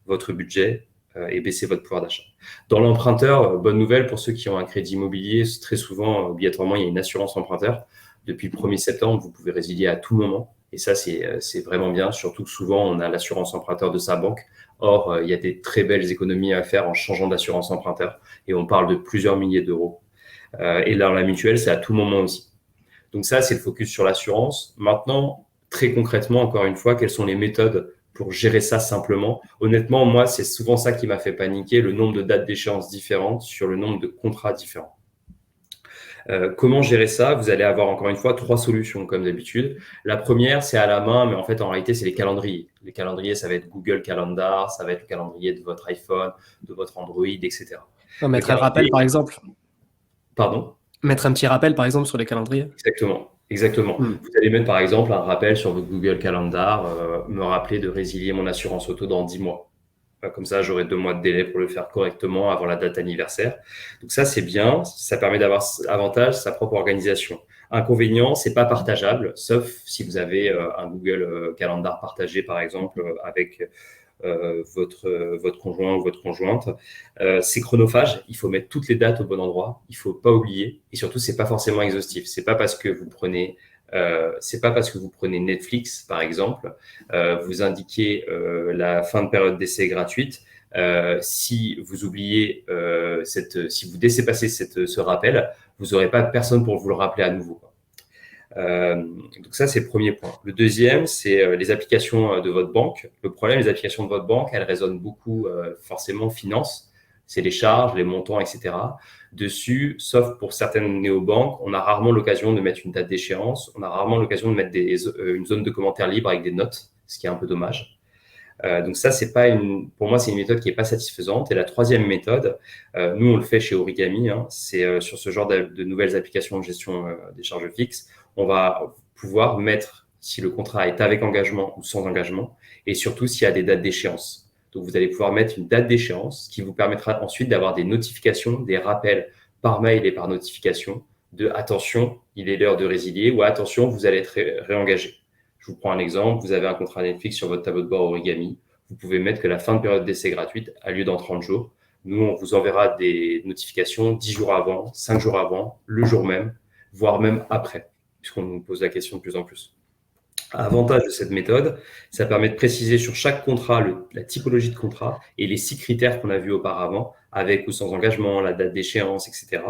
votre budget et baisser votre pouvoir d'achat. Dans l'emprunteur, bonne nouvelle pour ceux qui ont un crédit immobilier, très souvent, obligatoirement, il y a une assurance emprunteur. Depuis le 1er septembre, vous pouvez résilier à tout moment. Et ça, c'est vraiment bien, surtout que souvent, on a l'assurance emprunteur de sa banque. Or, il y a des très belles économies à faire en changeant d'assurance emprunteur. Et on parle de plusieurs milliers d'euros. Et dans la mutuelle, c'est à tout moment aussi. Donc ça, c'est le focus sur l'assurance. Maintenant, très concrètement, encore une fois, quelles sont les méthodes pour gérer ça simplement? Honnêtement, moi, c'est souvent ça qui m'a fait paniquer, le nombre de dates d'échéance différentes sur le nombre de contrats différents. Comment gérer ça? Vous allez avoir encore une fois 3 solutions comme d'habitude. La première, c'est à la main, mais en fait, en réalité, c'est les calendriers. Les calendriers, ça va être Google Calendar, ça va être le calendrier de votre iPhone, de votre Android, etc. Mettre un rappel, par exemple. Pardon? Mettre un petit rappel, par exemple, sur les calendriers. Exactement. Vous allez mettre, par exemple, un rappel sur votre Google Calendar, me rappeler de résilier mon assurance auto dans 10 mois. Comme ça, j'aurai 2 mois de délai pour le faire correctement avant la date anniversaire. Donc ça, c'est bien. Ça permet d'avoir avantage sa propre organisation. Inconvénient, c'est pas partageable, sauf si vous avez un Google Calendar partagé, par exemple, avec votre conjoint ou votre conjointe. C'est chronophage. Il faut mettre toutes les dates au bon endroit. Il faut pas oublier. Et surtout, c'est pas forcément exhaustif. C'est pas parce que vous prenez Netflix, par exemple, vous indiquez la fin de période d'essai gratuite. Si vous oubliez, si vous dépassez ce rappel, vous n'aurez pas personne pour vous le rappeler à nouveau. Donc ça, c'est le premier point. Le deuxième, c'est les applications de votre banque. Le problème, les applications de votre banque, elles résonnent beaucoup forcément finance. C'est les charges, les montants, etc. Dessus, sauf pour certaines néobanques, on a rarement l'occasion de mettre une date d'échéance. On a rarement l'occasion de mettre une zone de commentaires libre avec des notes, ce qui est un peu dommage. Donc ça, pour moi, c'est une méthode qui n'est pas satisfaisante. Et la troisième méthode, nous, on le fait chez Origami, c'est sur ce genre de nouvelles applications de gestion des charges fixes, on va pouvoir mettre si le contrat est avec engagement ou sans engagement, et surtout s'il y a des dates d'échéance. Donc, vous allez pouvoir mettre une date d'échéance qui vous permettra ensuite d'avoir des notifications, des rappels par mail et par notification de « attention, il est l'heure de résilier » ou « attention, vous allez être réengagé ». Je vous prends un exemple, vous avez un contrat Netflix sur votre tableau de bord Origami, vous pouvez mettre que la fin de période d'essai gratuite a lieu dans 30 jours. Nous, on vous enverra des notifications 10 jours avant, 5 jours avant, le jour même, voire même après. puisqu'on nous pose la question de plus en plus. Avantage de cette méthode, ça permet de préciser sur chaque contrat la typologie de contrat et les 6 critères qu'on a vus auparavant, avec ou sans engagement, la date d'échéance, etc.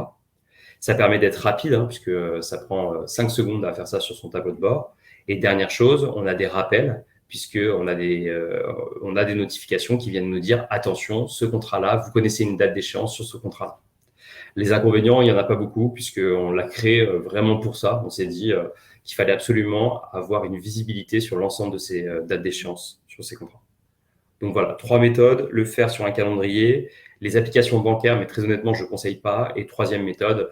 Ça permet d'être rapide, puisque ça prend 5 secondes à faire ça sur son tableau de bord. Et dernière chose, on a des rappels, puisqu'on a on a des notifications qui viennent nous dire « Attention, ce contrat-là, vous connaissez une date d'échéance sur ce contrat-là ». Les inconvénients, il n'y en a pas beaucoup, puisqu'on l'a créé vraiment pour ça. On s'est dit qu'il fallait absolument avoir une visibilité sur l'ensemble de ces dates d'échéance sur ces contrats. Donc voilà, 3 méthodes, le faire sur un calendrier, les applications bancaires, mais très honnêtement, je ne conseille pas. Et 3e méthode,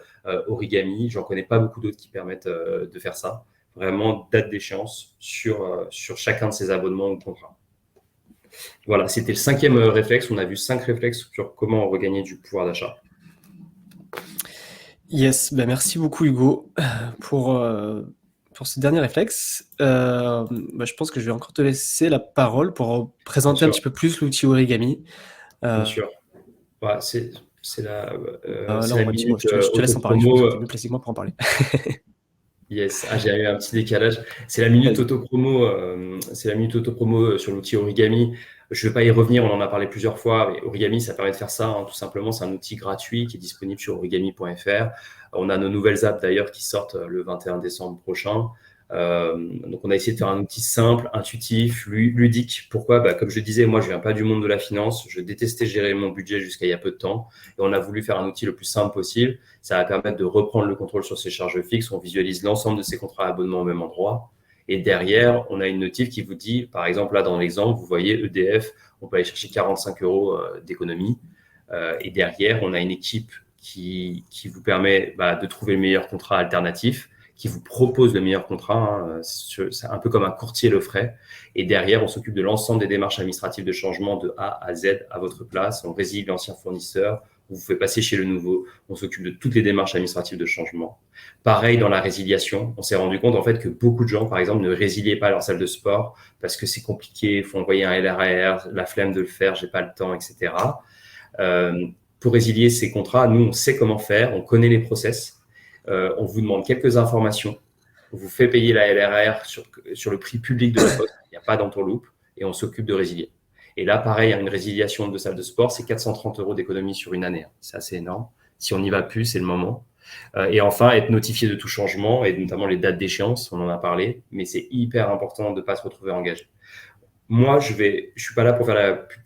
Origami, j'en connais pas beaucoup d'autres qui permettent de faire ça. Vraiment, date d'échéance sur chacun de ces abonnements ou contrats. Voilà, c'était le 5e réflexe. On a vu 5 réflexes sur comment regagner du pouvoir d'achat. Yes, merci beaucoup Hugo pour ce dernier réflexe. Je pense que je vais encore te laisser la parole pour présenter un petit peu plus l'outil Origami. Bien sûr. Ouais, c'est la minute je te laisse en parler, c'est mieux classiquement pour en parler. Yes, j'ai eu un petit décalage. C'est la minute auto-promo sur l'outil Origami. Je ne vais pas y revenir, on en a parlé plusieurs fois. Mais Origami, ça permet de faire ça, tout simplement. C'est un outil gratuit qui est disponible sur origami.fr. On a nos nouvelles apps d'ailleurs qui sortent le 21 décembre prochain. Donc, on a essayé de faire un outil simple, intuitif, ludique. Pourquoi ? Comme je le disais, moi, je ne viens pas du monde de la finance. Je détestais gérer mon budget jusqu'à il y a peu de temps. Et on a voulu faire un outil le plus simple possible. Ça va permettre de reprendre le contrôle sur ses charges fixes. On visualise l'ensemble de ses contrats à abonnement au même endroit. Et derrière, on a une notif qui vous dit, par exemple, là, dans l'exemple, vous voyez EDF, on peut aller chercher 45 € d'économie. Et derrière, on a une équipe qui vous permet de trouver le meilleur contrat alternatif, qui vous propose le meilleur contrat. C'est un peu comme un courtier le ferait. Et derrière, on s'occupe de l'ensemble des démarches administratives de changement de A à Z à votre place. On résilie l'ancien fournisseur, on vous fait passer chez le nouveau. On s'occupe de toutes les démarches administratives de changement. Pareil dans la résiliation. On s'est rendu compte en fait que beaucoup de gens, par exemple, ne résiliaient pas leur salle de sport parce que c'est compliqué, il faut envoyer un LRR, la flemme de le faire, j'ai pas le temps, etc. Pour résilier ces contrats, nous, on sait comment faire, on connaît les process. On vous demande quelques informations, on vous fait payer la LRR sur le prix public de la poste, il n'y a pas d'entourloupe, et on s'occupe de résilier. Et là, pareil, une résiliation de salle de sport, c'est 430 € d'économie sur une année. C'est assez énorme. Si on n'y va plus, c'est le moment. Et enfin, être notifié de tout changement, et notamment les dates d'échéance, on en a parlé, mais c'est hyper important de ne pas se retrouver engagé. Moi, je suis pas là pour faire la pub,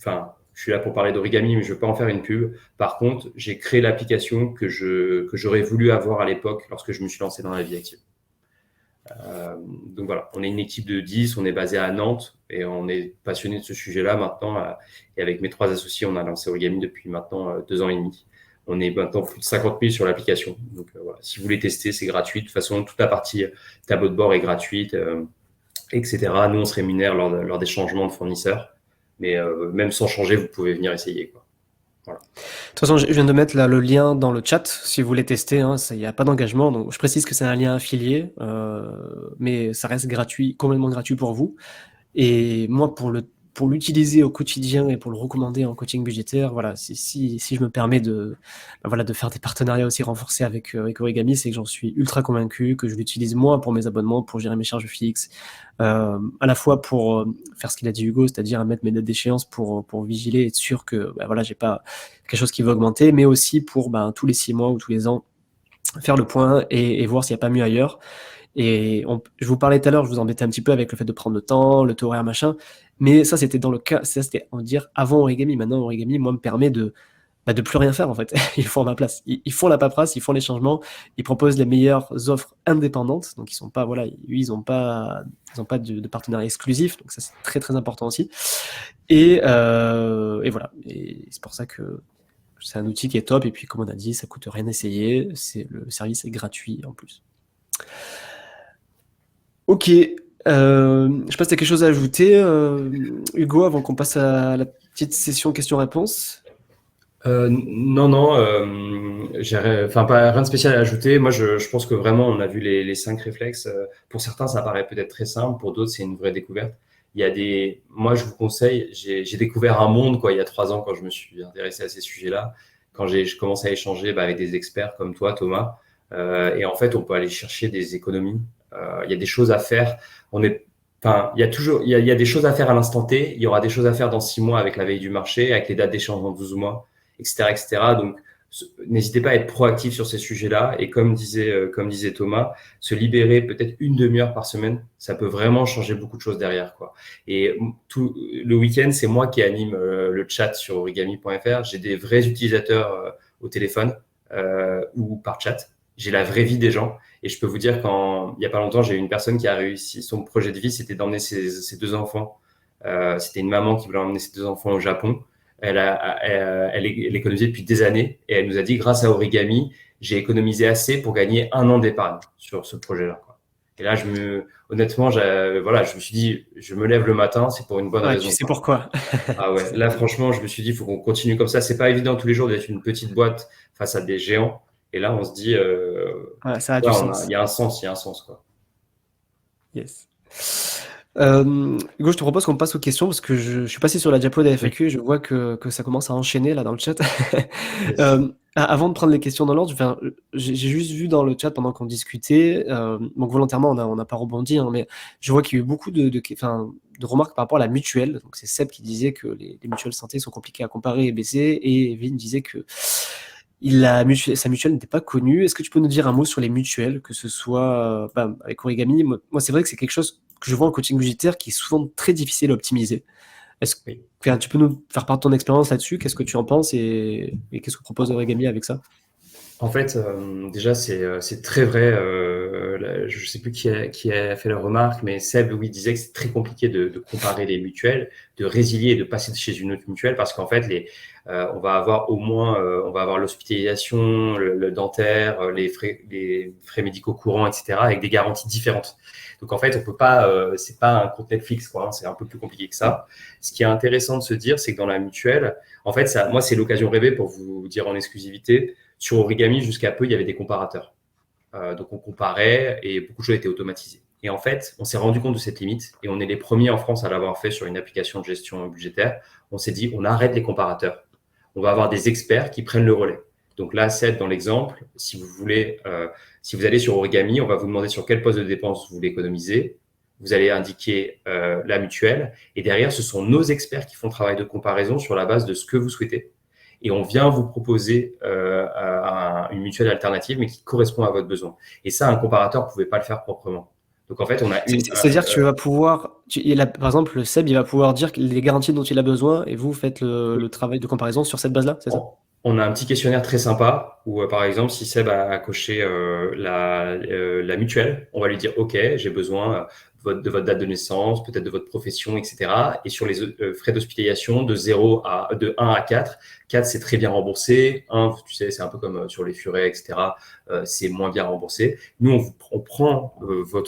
je suis là pour parler d'Origami, mais je ne veux pas en faire une pub. Par contre, j'ai créé l'application que j'aurais voulu avoir à l'époque lorsque je me suis lancé dans la vie active. Donc voilà, on est une équipe de 10, on est basé à Nantes et on est passionné de ce sujet-là maintenant. Et avec mes 3 associés, on a lancé Origami depuis maintenant 2 ans et demi. On est maintenant plus de 50 000 sur l'application. Donc voilà, si vous voulez tester, c'est gratuit. De toute façon, toute la partie tableau de bord est gratuite, etc. Nous, on se rémunère lors des changements de fournisseurs. Mais même sans changer, vous pouvez venir essayer, quoi. Voilà. De toute façon, je viens de mettre le lien dans le chat si vous voulez tester. Il n'y a pas d'engagement. Donc, je précise que c'est un lien affilié, mais ça reste gratuit, complètement gratuit pour vous. Et moi, pour l'utiliser au quotidien et pour le recommander en coaching budgétaire, voilà, si je me permets de faire des partenariats aussi renforcés avec Origami, c'est que j'en suis ultra convaincu, que je l'utilise moi pour mes abonnements, pour gérer mes charges fixes, à la fois pour faire ce qu'il a dit Hugo, c'est-à-dire mettre mes dates d'échéance pour vigiler, être sûr que j'ai pas quelque chose qui va augmenter, mais aussi pour tous les 6 mois ou tous les ans faire le point et voir s'il n'y a pas mieux ailleurs. Et je vous parlais tout à l'heure, je vous embêtais un petit peu avec le fait de prendre le temps, le taux horaire, machin. Mais ça, c'était dans le cas, ça c'était, on va dire, avant Origami. Maintenant, Origami, moi, me permet de plus rien faire, en fait. Ils font ma place. Ils font la paperasse, ils font les changements, ils proposent les meilleures offres indépendantes. Donc, ils sont pas, ils ont pas de partenariat exclusif. Donc, ça, c'est très, très important aussi. Et voilà. Et c'est pour ça que c'est un outil qui est top. Et puis, comme on a dit, ça coûte rien d'essayer. Le service est gratuit en plus. Ok, je sais pas si tu as quelque chose à ajouter, Hugo, avant qu'on passe à la petite session questions-réponses. Non, pas rien de spécial à ajouter. Moi, je pense que vraiment, on a vu les 5 réflexes. Pour certains, ça paraît peut-être très simple. Pour d'autres, c'est une vraie découverte. Moi, je vous conseille, j'ai découvert un monde, il y a 3 ans, quand je me suis intéressé à ces sujets-là, quand je commence à échanger avec des experts comme toi, Thomas. Et en fait, on peut aller chercher des économies Il y a des choses à faire. Il y a des choses à faire à l'instant T. Il y aura des choses à faire dans 6 mois avec la veille du marché, avec les dates d'échéance dans 12 mois, etc., etc. Donc, n'hésitez pas à être proactif sur ces sujets-là. Et comme disait Thomas, se libérer peut-être une demi-heure par semaine, ça peut vraiment changer beaucoup de choses derrière, quoi. Et tout le week-end, c'est moi qui anime le chat sur origami.fr. J'ai des vrais utilisateurs au téléphone ou par chat. J'ai la vraie vie des gens. Et je peux vous dire il y a pas longtemps, j'ai eu une personne qui a réussi, son projet de vie, c'était d'emmener ses 2 enfants. C'était une maman qui voulait emmener ses 2 enfants au Japon. Elle économisait depuis des années et elle nous a dit, grâce à Origami, j'ai économisé assez pour gagner 1 an d'épargne sur ce projet-là, quoi. Et là, honnêtement, voilà, je me suis dit, je me lève le matin, c'est pour une bonne Ouais, raison, tu sais quoi. pourquoi. Ah ouais, là, franchement, je me suis dit, il faut qu'on continue comme ça. C'est pas évident tous les jours d'être une petite boîte face à des géants. Et là, on se dit, Ouais, ça a ouais, du sens. il y a un sens, il y a un sens, quoi. Yes. Hugo, je te propose qu'on passe aux questions parce que je suis passé sur la diapo des Oui. FAQ et je vois que ça commence à enchaîner là dans le chat. Yes. Avant de prendre les questions dans l'ordre, j'ai juste vu dans le chat pendant qu'on discutait, donc volontairement on n'a pas rebondi, hein, mais je vois qu'il y a eu beaucoup de remarques par rapport à la mutuelle. Donc c'est Seb qui disait que les mutuelles santé sont compliquées à comparer et baisser, et Evelyne disait que sa mutuelle n'était pas connue. Est-ce que tu peux nous dire un mot sur les mutuelles, que ce soit avec Origami? Moi, c'est vrai que c'est quelque chose que je vois en coaching budgétaire qui est souvent très difficile à optimiser. Oui. Tu peux nous faire part de ton expérience là-dessus? Qu'est-ce que tu en penses et qu'est-ce que propose Origami avec ça? En fait, déjà, c'est très vrai. Je sais plus qui a fait la remarque, mais Seb, oui, disait que c'est très compliqué de comparer les mutuelles, de résilier et de passer chez une autre mutuelle parce qu'en fait, on va avoir on va avoir l'hospitalisation, le dentaire, les frais médicaux courants, etc., avec des garanties différentes. Donc en fait, on peut pas, c'est pas un compte Netflix, quoi, hein, c'est un peu plus compliqué que ça. Ce qui est intéressant de se dire, c'est que dans la mutuelle, en fait, moi, c'est l'occasion rêvée pour vous dire en exclusivité. Sur Origami, jusqu'à peu, il y avait des comparateurs. Donc, on comparait et beaucoup de choses étaient automatisées. Et en fait, on s'est rendu compte de cette limite et on est les premiers en France à l'avoir fait sur une application de gestion budgétaire. On s'est dit, on arrête les comparateurs. On va avoir des experts qui prennent le relais. Donc là, Seth, dans l'exemple, si vous allez sur Origami, on va vous demander sur quel poste de dépense vous voulez économiser. Vous allez indiquer la mutuelle. Et derrière, ce sont nos experts qui font le travail de comparaison sur la base de ce que vous souhaitez. Et on vient vous proposer une mutuelle alternative, mais qui correspond à votre besoin. Et ça, un comparateur ne pouvait pas le faire proprement. Donc en fait, on a C'est-à-dire que tu vas pouvoir, par exemple, le Seb, il va pouvoir dire les garanties dont il a besoin et vous faites le travail de comparaison sur cette base-là, c'est ça? on a un petit questionnaire très sympa où, par exemple, si Seb a coché la mutuelle, on va lui dire, OK, j'ai besoin de votre date de naissance, peut-être de votre profession, etc. Et sur les frais d'hospitalisation, de 1 à 4, 4, c'est très bien remboursé. 1, tu sais, c'est un peu comme sur les furets, etc. C'est moins bien remboursé. Nous, on prend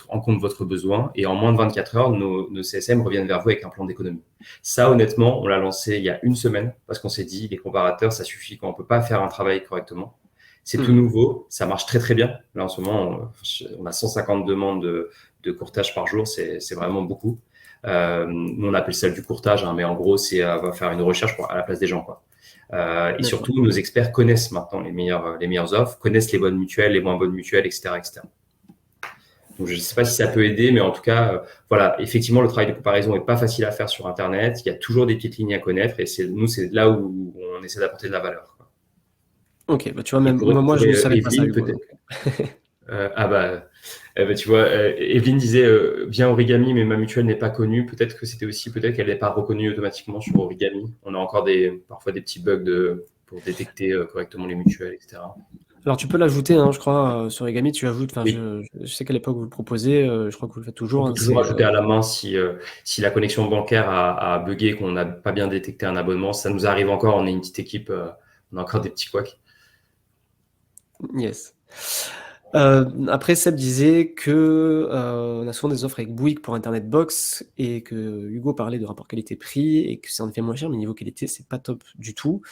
en compte votre besoin et en moins de 24 heures, nos CSM reviennent vers vous avec un plan d'économie. Ça, honnêtement, on l'a lancé il y a une semaine parce qu'on s'est dit, les comparateurs, ça suffit quand on ne peut pas faire un travail correctement. C'est tout nouveau, ça marche très très bien. Là, en ce moment, on a 150 demandes de courtage par jour, c'est vraiment beaucoup. Nous, on appelle ça du courtage, hein, mais en gros, c'est va faire une recherche à la place des gens, quoi. Et surtout, nos experts connaissent maintenant les meilleures offres, connaissent les bonnes mutuelles, les moins bonnes mutuelles, etc., etc. Donc, je ne sais pas si ça peut aider, mais en tout cas, voilà, effectivement, le travail de comparaison n'est pas facile à faire sur Internet. Il y a toujours des petites lignes à connaître et c'est là où on essaie d'apporter de la valeur, quoi. Ok, tu vois, Et même moi, je ne savais pas ça, Evelyne, Hugo. peut-être. Tu vois, Evelyne disait bien Origami, mais ma mutuelle n'est pas connue. Peut-être qu'elle n'est pas reconnue automatiquement sur Origami. On a encore parfois des petits bugs pour détecter correctement les mutuelles, etc. Alors tu peux l'ajouter, hein, je crois, sur Origami, tu ajoutes, Oui. je sais qu'à l'époque vous le proposez, je crois que vous le faites toujours, On peut hein, toujours ajouter à la main si la connexion bancaire a bugué, qu'on n'a pas bien détecté un abonnement. Ça nous arrive encore, on est une petite équipe, on a encore des petits couacs. Yes. Après, Seb disait que on a souvent des offres avec Bouygues pour Internet Box et que Hugo parlait de rapport qualité-prix et que c'est en effet moins cher, mais niveau qualité, c'est pas top du tout.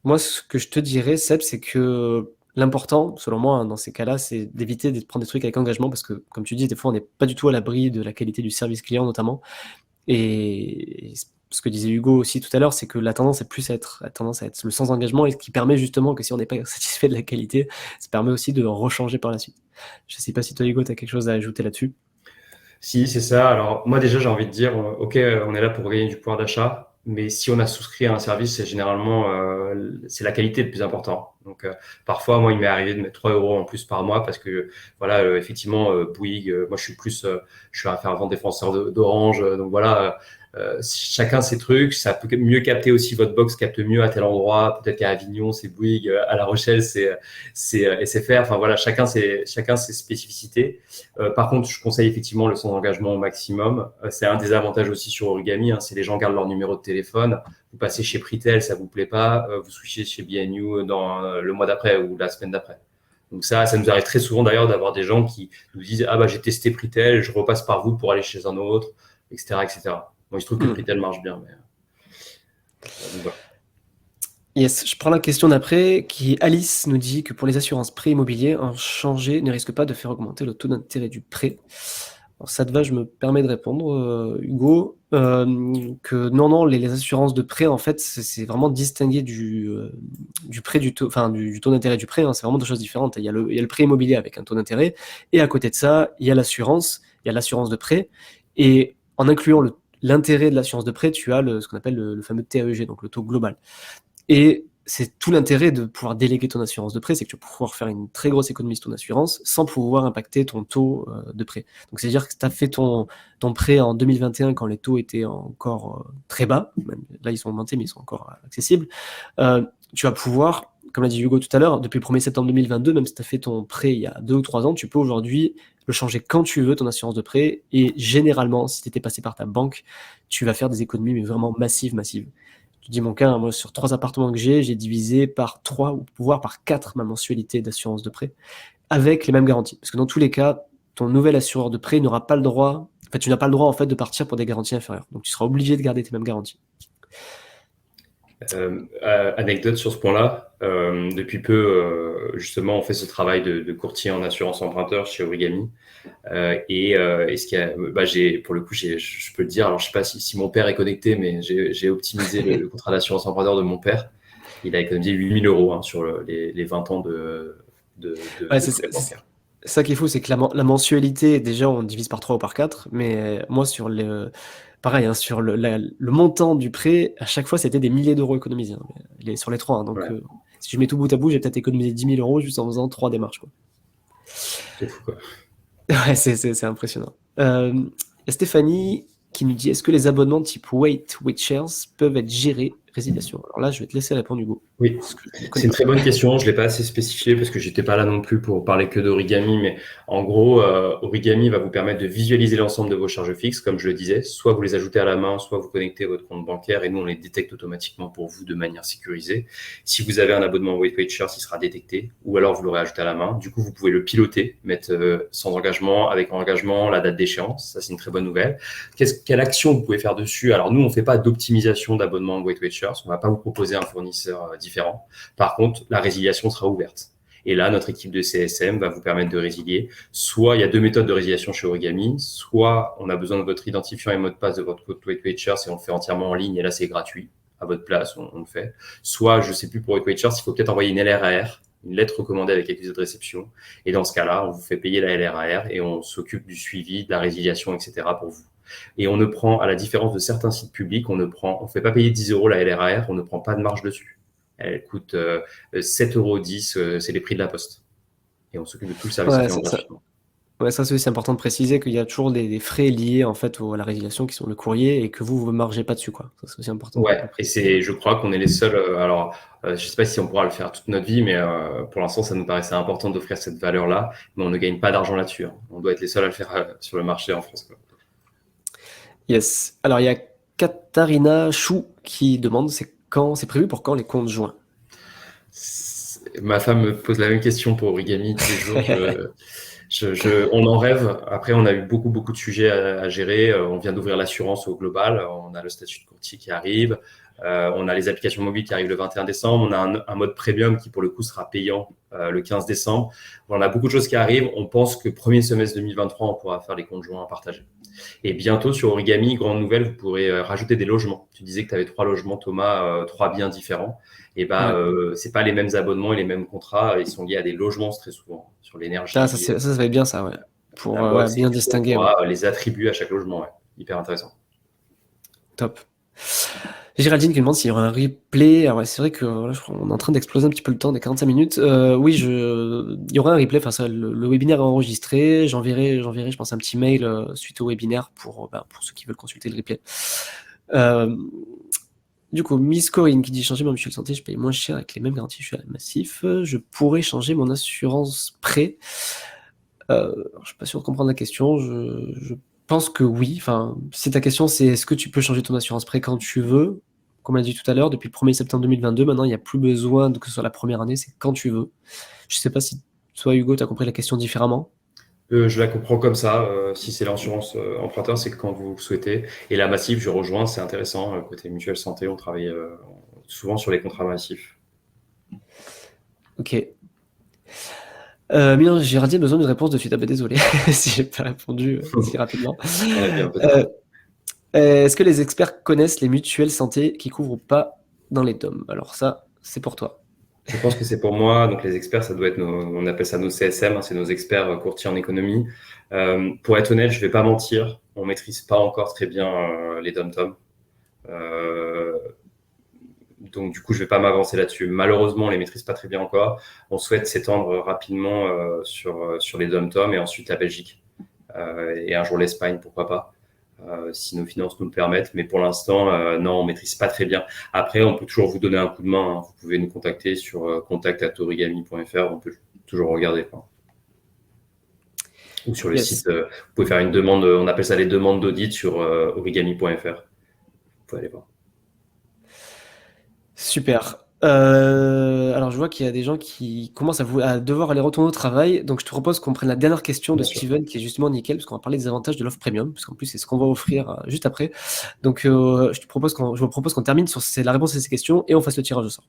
Moi, ce que je te dirais, Seb, c'est que l'important, selon moi, hein, dans ces cas-là, c'est d'éviter de prendre des trucs avec engagement parce que, comme tu dis, des fois, on n'est pas du tout à l'abri de la qualité du service client, notamment. Et ce que disait Hugo aussi tout à l'heure, c'est que la tendance à être le sans engagement et ce qui permet justement que si on n'est pas satisfait de la qualité, ça permet aussi de rechanger par la suite. Je ne sais pas si toi, Hugo, tu as quelque chose à ajouter là-dessus. Si, c'est ça. Alors, moi, déjà, j'ai envie de dire, OK, on est là pour gagner du pouvoir d'achat, mais si on a souscrit à un service, c'est généralement, c'est la qualité le plus important. Donc, parfois, moi, il m'est arrivé de mettre 3 euros en plus par mois parce que, voilà, effectivement, Bouygues, moi, je suis un fervent défenseur d'Orange. Donc, voilà, chacun ses trucs. Ça peut mieux capter aussi, votre box capte mieux à tel endroit. Peut-être qu'à Avignon, c'est Bouygues, à La Rochelle, c'est SFR. Enfin, voilà, chacun ses spécificités. Par contre, je conseille effectivement le sans engagement au maximum. C'est un des avantages aussi sur Origami, c'est les gens gardent leur numéro de téléphone. Vous passez chez Pritel, ça vous plaît pas, vous switchez chez BNU dans le mois d'après ou la semaine d'après. Donc ça nous arrive très souvent d'ailleurs d'avoir des gens qui nous disent ah bah j'ai testé Pritel, je repasse par vous pour aller chez un autre, etc., etc. Moi, il se trouve que Pritel marche bien, mais donc, voilà. Yes, je prends la question d'après, qui Alice nous dit que pour les assurances prêts immobiliers, un changer ne risque pas de faire augmenter le taux d'intérêt du prêt. Alors, ça te va, je me permets de répondre, Hugo, que non, les assurances de prêt, en fait, c'est vraiment distingué du prêt du taux, enfin du taux d'intérêt du prêt, c'est vraiment deux choses différentes. Il y a le prêt immobilier avec un taux d'intérêt, et à côté de ça, il y a l'assurance de prêt, et en incluant l'intérêt de l'assurance de prêt, tu as ce qu'on appelle le fameux TAEG, donc le taux global. Et c'est tout l'intérêt de pouvoir déléguer ton assurance de prêt, c'est que tu vas pouvoir faire une très grosse économie sur ton assurance sans pouvoir impacter ton taux de prêt. Donc c'est-à-dire que si tu as fait ton prêt en 2021 quand les taux étaient encore très bas, même, là ils sont augmentés mais ils sont encore accessibles, tu vas pouvoir, comme l'a dit Hugo tout à l'heure, depuis le 1er septembre 2022, même si tu as fait ton prêt il y a 2 ou 3 ans, tu peux aujourd'hui le changer quand tu veux, ton assurance de prêt, et généralement, si tu étais passé par ta banque, tu vas faire des économies mais vraiment massives. Je dis mon cas, moi sur 3 appartements que j'ai divisé par 3 ou voire par 4 ma mensualité d'assurance de prêt avec les mêmes garanties. Parce que dans tous les cas, ton nouvel assureur de prêt n'aura pas le droit, en fait, tu n'as pas le droit en fait de partir pour des garanties inférieures. Donc tu seras obligé de garder tes mêmes garanties. Anecdote sur ce point-là, depuis peu, justement, on fait ce travail de courtier en assurance emprunteur chez Origami. Et ce qui a, bah, pour le coup, je peux le dire. Alors, je sais pas si mon père est connecté, mais j'ai optimisé le contrat d'assurance emprunteur de mon père. Il a économisé 8 000 euros sur les 20 ans de Ouais, c'est ça qui est fou, c'est que la mensualité, déjà, on divise par 3 ou par 4, mais moi, pareil, sur le montant du prêt, à chaque fois, c'était des milliers d'euros économisés, sur les 3. Donc, ouais. Si je mets tout bout à bout, j'ai peut-être économisé 10 000 euros juste en faisant 3 démarches, quoi. C'est fou, quoi. Ouais, c'est impressionnant. Il y a Stéphanie qui nous dit: est-ce que les abonnements type Weight Shares peuvent être gérés résiliation? Alors là, je vais te laisser répondre, Hugo. Oui, c'est une très bonne question. Je ne l'ai pas assez spécifié parce que j'étais pas là non plus pour parler que d'Origami, mais en gros, Origami va vous permettre de visualiser l'ensemble de vos charges fixes, comme je le disais. Soit vous les ajoutez à la main, soit vous connectez à votre compte bancaire et nous, on les détecte automatiquement pour vous de manière sécurisée. Si vous avez un abonnement Weight Shares, il sera détecté ou alors vous l'aurez ajouté à la main. Du coup, vous pouvez le piloter, mettre sans engagement, avec engagement, la date d'échéance. Ça, c'est une très bonne nouvelle. Quelle action vous pouvez faire dessus? Alors, nous, on ne fait pas d'optimisation d'abonnement Weight Shares. On ne va pas vous proposer un fournisseur différent. Par contre, la résiliation sera ouverte. Et là, notre équipe de CSM va vous permettre de résilier. Soit il y a 2 méthodes de résiliation chez Origami, soit on a besoin de votre identifiant et mot de passe de votre compte Weight Shares et on le fait entièrement en ligne et là, c'est gratuit. À votre place, on le fait. Soit, je ne sais plus, pour Weight Shares, il faut peut-être envoyer une LRAR, une lettre recommandée avec accusé de réception. Et dans ce cas-là, on vous fait payer la LRAR et on s'occupe du suivi, de la résiliation, etc. pour vous. Et on ne prend, à la différence de certains sites publics, on ne fait pas payer 10 euros la LRAR, on ne prend pas de marge dessus. Elle coûte 7,10 euros, c'est les prix de la poste. Et on s'occupe de tout le service client gratuitement. Ouais, ça c'est aussi important de préciser qu'il y a toujours des frais liés en fait à la résiliation qui sont le courrier et que vous ne margez pas dessus, quoi. Ça c'est aussi important. Ouais, et je crois qu'on est les seuls. Alors, je sais pas si on pourra le faire toute notre vie, mais pour l'instant, ça nous paraissait important d'offrir cette valeur-là. Mais on ne gagne pas d'argent là-dessus. On doit être les seuls à le faire sur le marché en France, quoi. Yes. Alors il y a Katharina Chou qui demande c'est prévu pour quand les comptes joints? Ma femme me pose la même question pour Origami tous les jours. On en rêve. Après, on a eu beaucoup de sujets à gérer. On vient d'ouvrir l'assurance au global. On a le statut de courtier qui arrive. On a les applications mobiles qui arrivent le 21 décembre. On a un mode premium qui, pour le coup, sera payant le 15 décembre. On a beaucoup de choses qui arrivent. On pense que premier semestre 2023, on pourra faire les comptes joints partagés. Et bientôt, sur Origami, grande nouvelle, vous pourrez rajouter des logements. Tu disais que tu avais 3 logements, Thomas, 3 biens différents. Et bah, c'est pas les mêmes abonnements et les mêmes contrats. Ils sont liés à des logements très souvent, sur l'énergie, Ça va être bien ça, ouais. Pour la box. Et bien du coup, on distinguer, ouais. pourra les attribuer à chaque logement. Ouais. Hyper intéressant. Top. Géraldine qui demande s'il y aura un replay. Alors, c'est vrai que là, on est en train d'exploser un petit peu le temps des 45 minutes. Oui, il y aura un replay. Enfin, le webinaire est enregistré. J'enverrai, je pense, un petit mail suite au webinaire pour ceux qui veulent consulter le replay. Du coup, Miss Corinne qui dit changer ma mutuelle santé, je paye moins cher avec les mêmes garanties, je suis à Massif. Je pourrais changer mon assurance prêt. Je suis pas sûr de comprendre la question. Je pense que oui. Enfin, si ta question c'est est-ce que tu peux changer ton assurance prêt quand tu veux, comme on l'a dit tout à l'heure, depuis le 1er septembre 2022, maintenant il n'y a plus besoin que ce soit la première année, c'est quand tu veux. Je sais pas si toi Hugo, tu as compris la question différemment. Je la comprends comme ça. Si c'est l'assurance emprunteur, c'est quand vous le souhaitez. Et la Massif, je rejoins, c'est intéressant. Côté mutuelle santé, on travaille souvent sur les contrats massifs. Ok. Géraldine a besoin d'une réponse de suite. Ah bah désolé si j'ai pas répondu si rapidement. Est-ce que les experts connaissent les mutuelles santé qui couvrent pas dans les DOM? Alors ça, c'est pour toi. Je pense que c'est pour moi. Donc les experts, ça doit être on appelle ça nos CSM, hein, c'est nos experts courtiers en économie. Pour être honnête, je vais pas mentir, on maîtrise pas encore très bien les dom-tom. Donc du coup, je vais pas m'avancer là-dessus. Malheureusement, on les maîtrise pas très bien encore. On souhaite s'étendre rapidement sur les dom-tom et ensuite la Belgique et un jour l'Espagne, pourquoi pas. Si nos finances nous le permettent. Mais pour l'instant, non, on maîtrise pas très bien. Après, on peut toujours vous donner un coup de main. Hein. Vous pouvez nous contacter sur contact@origami.fr. On peut toujours regarder. Quoi. Ou sur le site, vous pouvez faire une demande. On appelle ça les demandes d'audit sur origami.fr. Vous pouvez aller voir. Super. Alors, je vois qu'il y a des gens qui commencent à devoir aller retourner au travail. Donc, je te propose qu'on prenne la dernière question de Steven, qui est justement nickel, parce qu'on va parler des avantages de l'offre premium, parce qu'en plus, c'est ce qu'on va offrir juste après. Donc, je vous propose qu'on termine sur la réponse à ces questions et on fasse le tirage au sort.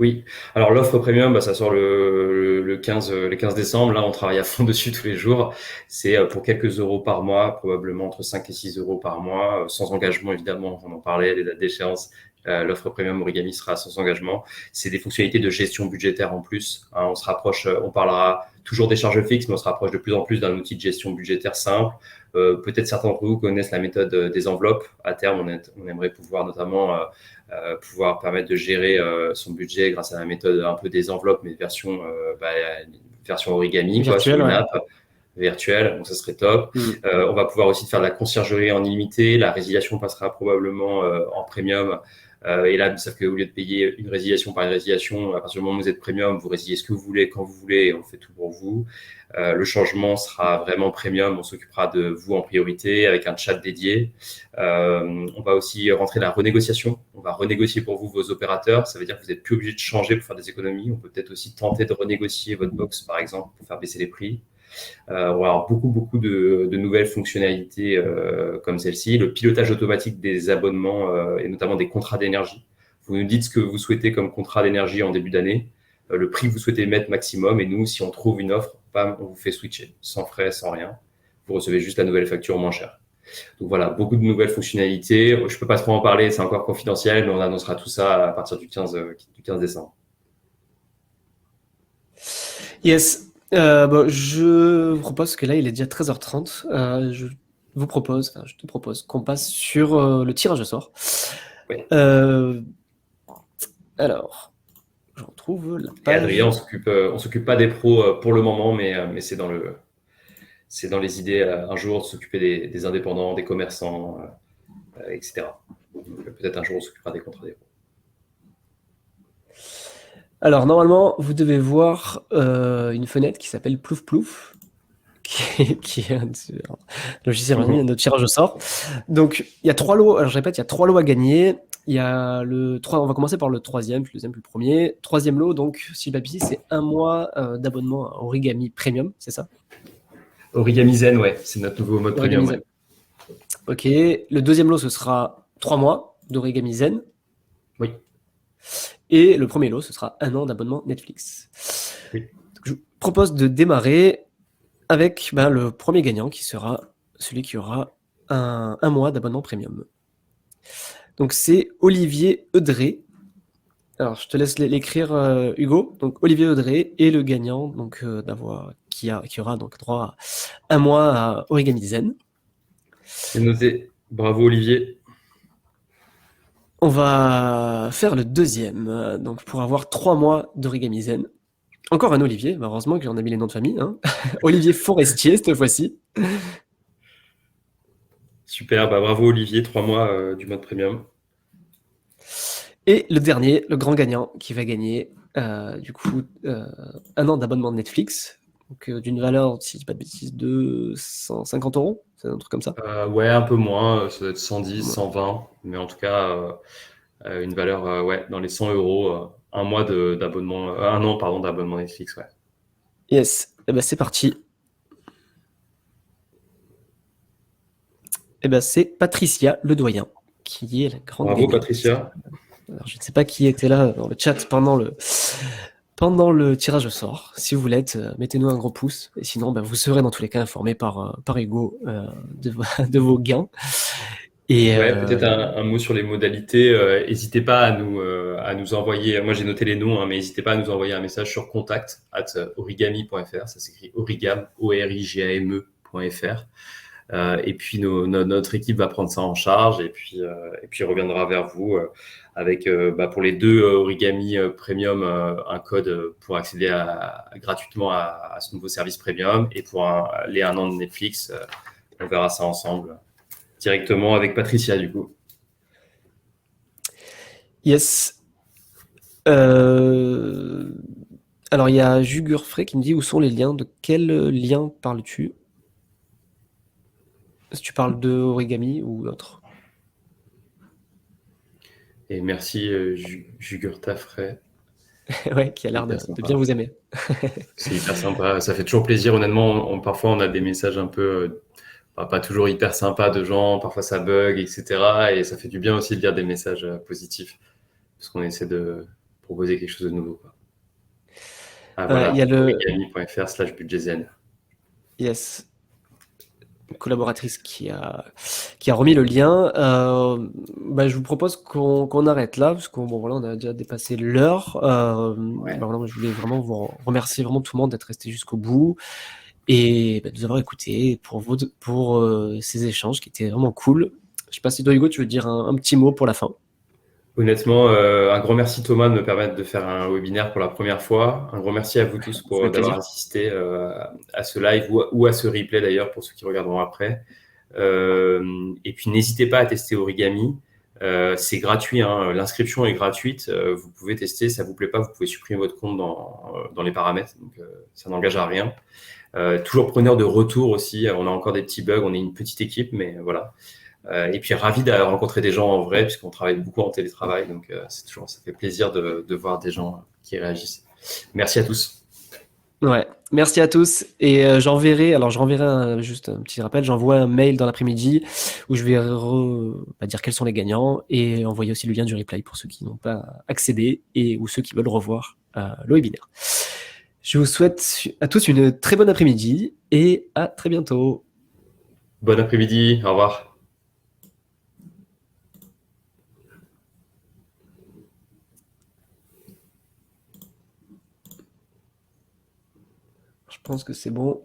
Oui. Alors, l'offre premium, ça sort le 15 décembre. Là, on travaille à fond dessus tous les jours. C'est pour quelques euros par mois, probablement entre 5 et 6 euros par mois, sans engagement, évidemment. On en parlait, les dates d'échéance. L'offre premium Origami sera sans engagement. C'est des fonctionnalités de gestion budgétaire en plus. Hein, on se rapproche, on parlera toujours des charges fixes, mais on se rapproche de plus en plus d'un outil de gestion budgétaire simple. Peut-être certains d'entre vous connaissent la méthode des enveloppes. À terme, on aimerait pouvoir notamment pouvoir permettre de gérer son budget grâce à la méthode un peu des enveloppes, mais version Origami, virtuelle, sur une app virtuelle, donc ça serait top. On va pouvoir aussi faire de la conciergerie en illimité. La résiliation passera probablement en premium. Et là, ça fait qu'au lieu de payer une résiliation par une résiliation, à partir du moment où vous êtes premium, vous résiliez ce que vous voulez, quand vous voulez, et on fait tout pour vous. Le changement sera vraiment premium. On s'occupera de vous en priorité avec un chat dédié. On va aussi rentrer dans la renégociation. On va renégocier pour vous vos opérateurs. Ça veut dire que vous n'êtes plus obligé de changer pour faire des économies. On peut peut-être aussi tenter de renégocier votre box, par exemple, pour faire baisser les prix. On va avoir beaucoup de nouvelles fonctionnalités comme celle-ci. Le pilotage automatique des abonnements et notamment des contrats d'énergie. Vous nous dites ce que vous souhaitez comme contrat d'énergie en début d'année, le prix que vous souhaitez mettre maximum, et nous, si on trouve une offre, bam, on vous fait switcher, sans frais, sans rien. Vous recevez juste la nouvelle facture moins chère. Donc voilà, beaucoup de nouvelles fonctionnalités. Je ne peux pas trop en parler, c'est encore confidentiel, mais on annoncera tout ça à partir du 15 décembre. Yes. Je vous propose que là, il est déjà 13h30. Je te propose qu'on passe sur le tirage au sort. Oui. Alors, je retrouve la Et page. Adrien, on s'occupe pas des pros pour le moment, mais c'est dans les idées un jour de s'occuper des indépendants, des commerçants, etc. Donc, peut-être un jour on s'occupera des contrats des pros. Alors, normalement, vous devez voir une fenêtre qui s'appelle Plouf Plouf, qui est un logiciel de tirage au sort. Donc, il y a 3 lots. Alors, je répète, il y a 3 lots à gagner. Il y a on va commencer par le 3e, puis le deuxième, puis le premier. 3e lot, donc, si je m'abuse, c'est 1 mois d'abonnement à Origami Premium, c'est ça? Origami Zen, ouais, c'est notre nouveau mode premium. Ouais. Ok. Le 2e lot, ce sera 3 mois d'Origami Zen. Oui. Et le premier lot, ce sera 1 an d'abonnement Netflix. Oui. Donc, je vous propose de démarrer avec le premier gagnant qui sera celui qui aura un mois d'abonnement premium. Donc c'est Olivier Eudré. Alors je te laisse l'écrire, Hugo. Donc Olivier Eudré est le gagnant donc qui aura donc droit à un mois à Origami Zen. C'est noté. Bravo Olivier. On va faire le deuxième, donc pour avoir 3 mois d'Origami Zen. Encore un Olivier, heureusement qu'on a mis les noms de famille. Hein. Olivier Forestier cette fois-ci. Super, bravo Olivier, 3 mois du mode premium. Et le dernier, le grand gagnant, qui va gagner du coup 1 an d'abonnement de Netflix, donc d'une valeur, si je dis pas de bêtises, de 150 €, c'est un truc comme ça. Ouais, un peu moins, ça doit être 110, Ouais. 120, mais en tout cas, une valeur ouais, dans les 100 €, un mois d'abonnement, un an pardon, d'abonnement Netflix, ouais. Yes, et ben c'est parti. Et ben c'est Patricia Ledoyen qui est la grande Bravo gagnante. Patricia. Alors, je ne sais pas qui était là dans le chat pendant le tirage au sort. Si vous l'êtes, mettez-nous un gros pouce. Et sinon, vous serez dans tous les cas informé par Hugo de vos gains. Et Ouais, peut-être un mot sur les modalités. N'hésitez pas à nous envoyer. Moi, j'ai noté les noms, hein, mais n'hésitez pas à nous envoyer un message sur contact@origami.fr. Ça s'écrit origam, origame.fr. Et puis notre équipe va prendre ça en charge et puis reviendra vers vous avec pour les 2 Origami Premium un code pour accéder gratuitement à ce nouveau service Premium et pour les 1 an de Netflix, on verra ça ensemble directement avec Patricia du coup. yes. Alors, il y a Jugurfrey qui me dit où sont les liens. De quel lien parles-tu? Si tu parles de origami ou autre. Et merci Jugurta Frey. Ouais, qui a l'air de bien vous aimer. C'est hyper sympa. Ça fait toujours plaisir. Honnêtement, parfois on a des messages un peu pas toujours hyper sympas de gens. Parfois ça bug, etc. Et ça fait du bien aussi de lire des messages positifs parce qu'on essaie de proposer quelque chose de nouveau, quoi. Ah Il voilà, y a origami.fr/budgetzen. Yes, collaboratrice qui a remis le lien. Je vous propose qu'on arrête là, parce qu'on voilà, on a déjà dépassé l'heure. Ouais. Voilà, je voulais vraiment vous remercier vraiment tout le monde d'être resté jusqu'au bout et de nous avoir écoutés pour ces échanges qui étaient vraiment cool. Je sais pas si toi, Hugo, tu veux dire un petit mot pour la fin. Honnêtement, un grand merci Thomas de me permettre de faire un webinaire pour la première fois. Un grand merci à vous tous Ça fait d'avoir plaisir. assisté à ce live ou à ce replay d'ailleurs pour ceux qui regarderont après. Et puis n'hésitez pas à tester Origami. C'est gratuit, hein. L'inscription est gratuite. Vous pouvez tester. Ça vous plaît pas, vous pouvez supprimer votre compte dans les paramètres. Donc ça n'engage à rien. Toujours preneur de retour aussi. On a encore des petits bugs. On est une petite équipe, mais voilà. Et puis ravi de rencontrer des gens en vrai, puisqu'on travaille beaucoup en télétravail. Donc ça fait plaisir de voir des gens qui réagissent. Merci à tous. Ouais, merci à tous. Et j'enverrai juste un petit rappel, j'envoie un mail dans l'après-midi où je vais dire quels sont les gagnants et envoyer aussi le lien du replay pour ceux qui n'ont pas accédé ou ceux qui veulent revoir le webinaire. Je vous souhaite à tous une très bonne après-midi et à très bientôt. Bon après-midi, au revoir. Je pense que c'est bon.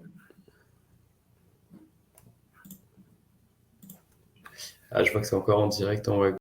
Ah, je vois que c'est encore en direct en web.